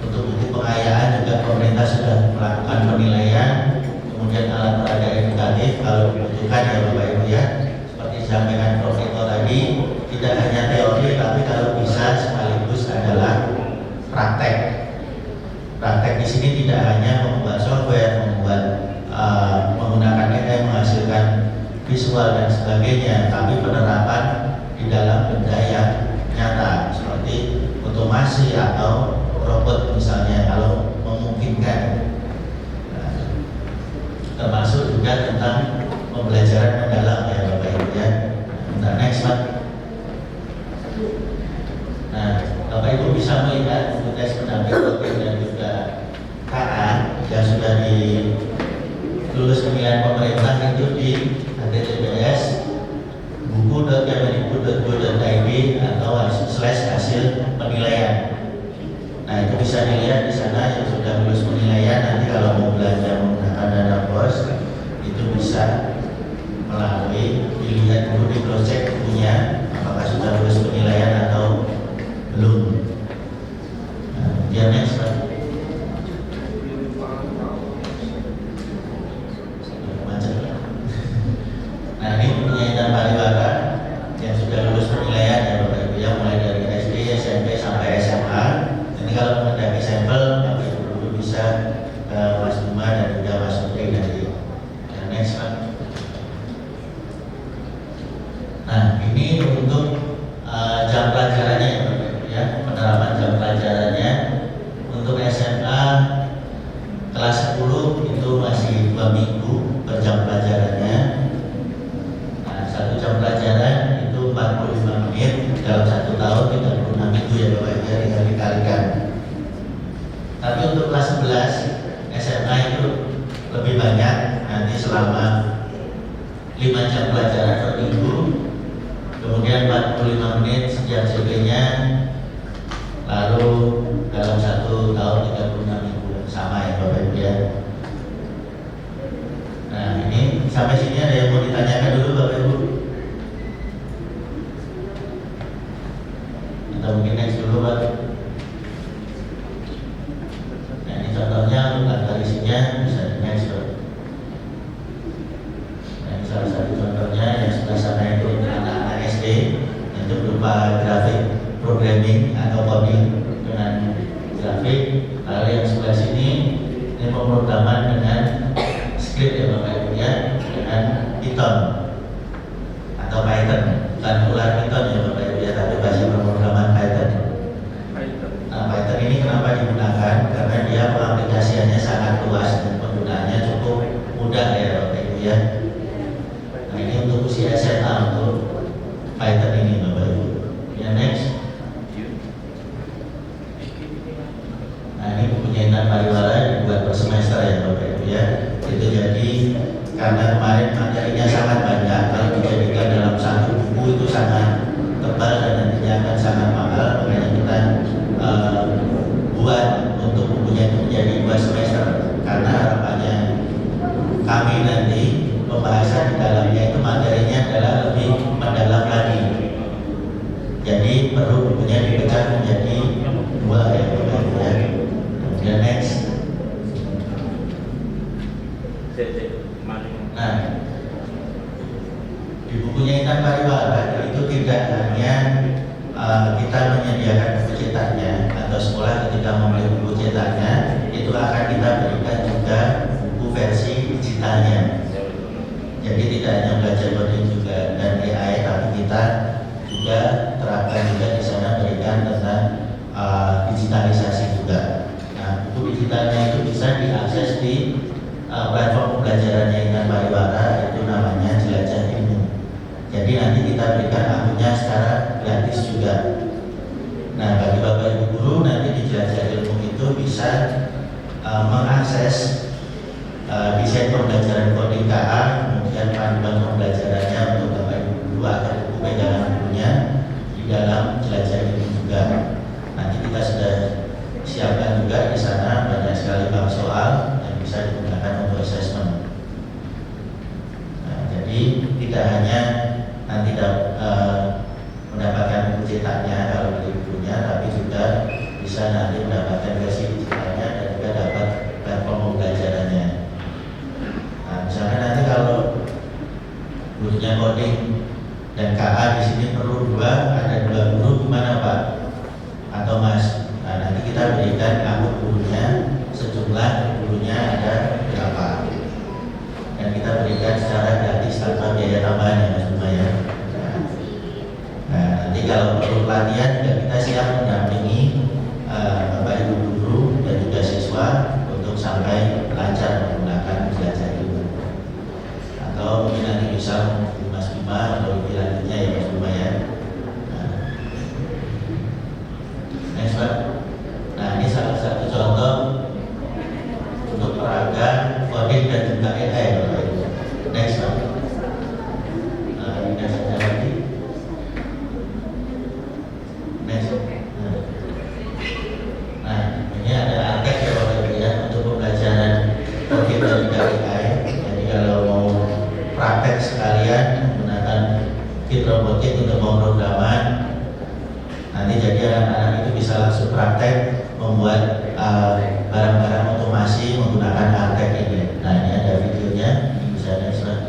untuk buku pengayaan juga pemerintah sudah melakukan penilaian. Kemudian alat peraga edukatif kalau dibutuhkan ya Bapak Ibu ya. Seperti disampaikan Prof. Eko tadi, tidak hanya teori tapi kalau bisa sekaligus adalah praktek. Praktek di sini tidak hanya membuat software, menggunakan AI menghasilkan visual dan sebagainya, tapi penerapan di dalam benda yang nyata seperti otomasi atau robot misalnya kalau memungkinkan. Nah, termasuk juga tentang pembelajaran mendalam ya Bapak Ibu ya. Nah, next Pak. Nah, Bapak Ibu bisa melihat buku teks pendamping coding dan juga KA yang sudah lulus penilaian pemerintah itu di https buku.kemendikbud.go.id atau /hasil penilaian. Nah, itu bisa dilihat di sana yang sudah lulus penilaian. Nanti kalau mau belanja menggunakan dana BOS itu bisa melalui dilihat dulu di cross check bukunya apakah sudah lulus penilaian atau belum. Nah, kemudian next Pak. Nah, ini punya Intan Pariwara yang sudah lulus penilaian ya Bapak Ibu ya, mulai dari SD, SMP sampai SMA. Ini kalau mengendaki sampel Bapak Ibu dulu bisa ke Mas Bima dan juga Mas Putri dari next Pak. Nah, ini untuk jam pelajarannya ya Bapak Ibu ya, penerapan jam pelajarannya. Untuk SMA kelas 10 itu masih 2 minggu per jam pelajarannya. Nah, 1 jam pelajaran itu 45 menit dalam 1 tahun 36 minggu ya Bapak Ibu ya, tinggal dikalikan. Tapi untuk kelas 11 SMA itu lebih banyak, nanti selama 5 jam pelajaran per minggu kemudian 45 menit setiap CP-nya, lalu dalam 1 tahun 36 minggu, sama ya Bapak Ibu ya. Nah ini sampai sini ada yang mau ditanyakan dulu Bapak Ibu? Atau mungkin next dulu Pak? Nah ini contohnya untuk daftar isinya bisa di next Pak. Nah ini salah satu contohnya yang sebelah sana itu anak-anak SD, itu berupa grafik programming atau coding dengan grafik. Lalu yang sebelah sini ini pemrograman dengan script ya Bapak Ibu ya, dengan Python atau Python, bukan ular Python ya Bapak Ibu ya, tapi bahasa pemrograman Python. Nah Python ini kenapa digunakan? Karena dia pengaplikasiannya sangat luas dan penggunaannya cukup mudah ya Bapak Ibu ya. Nah ini untuk usia SMA untuk Python ini Bapak Ibu. Ya next. Nah ini bukunya Intan Pariwara dibuat per semester ya Bapak Ibu ya. Itu jadi karena kemarin materinya sangat banyak, kalau dijadikan dalam satu buku itu sangat tebal dan nantinya akan sangat mahal, makanya kita buat untuk bukunya itu menjadi 2 semester. Karena harapannya kami nanti pembahasan di dalamnya itu materinya adalah lebih mendalam lagi. Jadi perlu bukunya dipecah menjadi 2 ya Bapak Ibu ya. Kemudian next. Nah, di bukunya Intan Pariwara itu tidak hanya kita menyediakan buku cetaknya, atau sekolah ketika membeli buku cetaknya itu akan kita berikan juga buku versi digitalnya. Jadi tidak hanya belajar coding juga dan AI, tapi kita juga terapkan juga di sana berikan tentang digitalisasi juga. Nah, buku digitalnya itu bisa diakses di platform pembelajarannya Intan Pariwara, itu namanya Jelajah Ilmu. Jadi nanti kita berikan akunnya secara gratis juga. Nah bagi Bapak Ibu guru nanti di Jelajah Ilmu itu bisa mengakses desain pembelajaran coding KA, kemudian panduan pembelajarannya untuk Bapak Ibu guru atau buku pegangan gurunya di dalam Jelajah Ilmu juga. Nanti kita sudah siapkan juga di sana banyak sekali bank soal yang bisa digunakan untuk assessment. Nah, jadi tidak hanya nanti mendapatkan buku cetaknya kalau beli bukunya, tapi juga bisa nanti mendapatkan versi digitalnya dan juga dapat platform pembelajarannya. Nah, misalnya nanti kalau gurunya coding dan KA di sini perlu 2, ada 2 guru, gimana Pak atau Mas? Nah, nanti kita berikan akun gurunya, sejumlah gurunya ada berapa, dan kita berikan secara gratis tanpa biaya tambahan ya Mas Bima ya. Nah, nanti kalau perlu pelatihan juga kita siap mendampingi Bapak Ibu guru dan juga siswa untuk sampai lancar menggunakan Jelajah Ilmu. Atau mungkin nanti bisa menghubungi Mas Bima atau lebih lanjutnya ya Mas Bima ya. Next Pak. Nah ini salah satu contoh untuk peraga coding dan juga AI Bapak Ibu. Next Pak. Next ada lagi. Next. Nah ini ada artek ya Bapak Ibu ya untuk pembelajaran coding dan juga AI. Jadi kalau mau praktek sekalian menggunakan kit robotik untuk pemrograman, nanti jadi anak-anak itu bisa langsung praktek membuat barang-barang otomasi menggunakan artek ini. Nah ini ada videonya, bisa next Pak.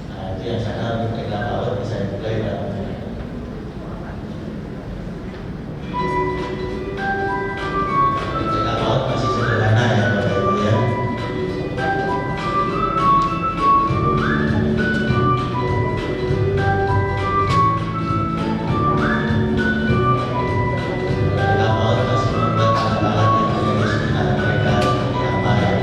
Nah itu yang sana untuk reklam laut bisa dimulai Pak. Reklam laut masih sederhana ya Bapak Ibu ya. Reklam laut masih membuat alat-alat yang ada di sekitar mereka seperti apa ya.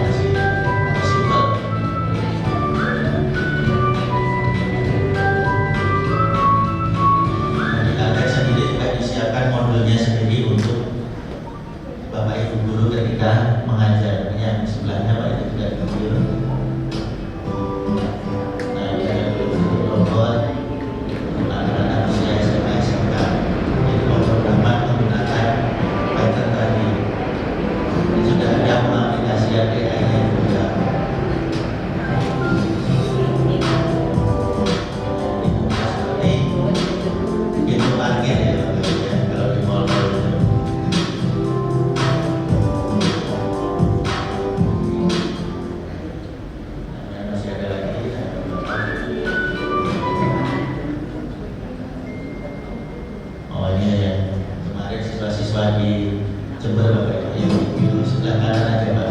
parkir ya, kalau di mall-mall itu. Dan masih ada lagi ya. Oh ini ya, kemarin siswa-siswa di Jember Bapak yang di sebelah kanan aja Pak.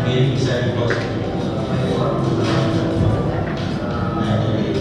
Mungkin bisa di post. Nah, jadi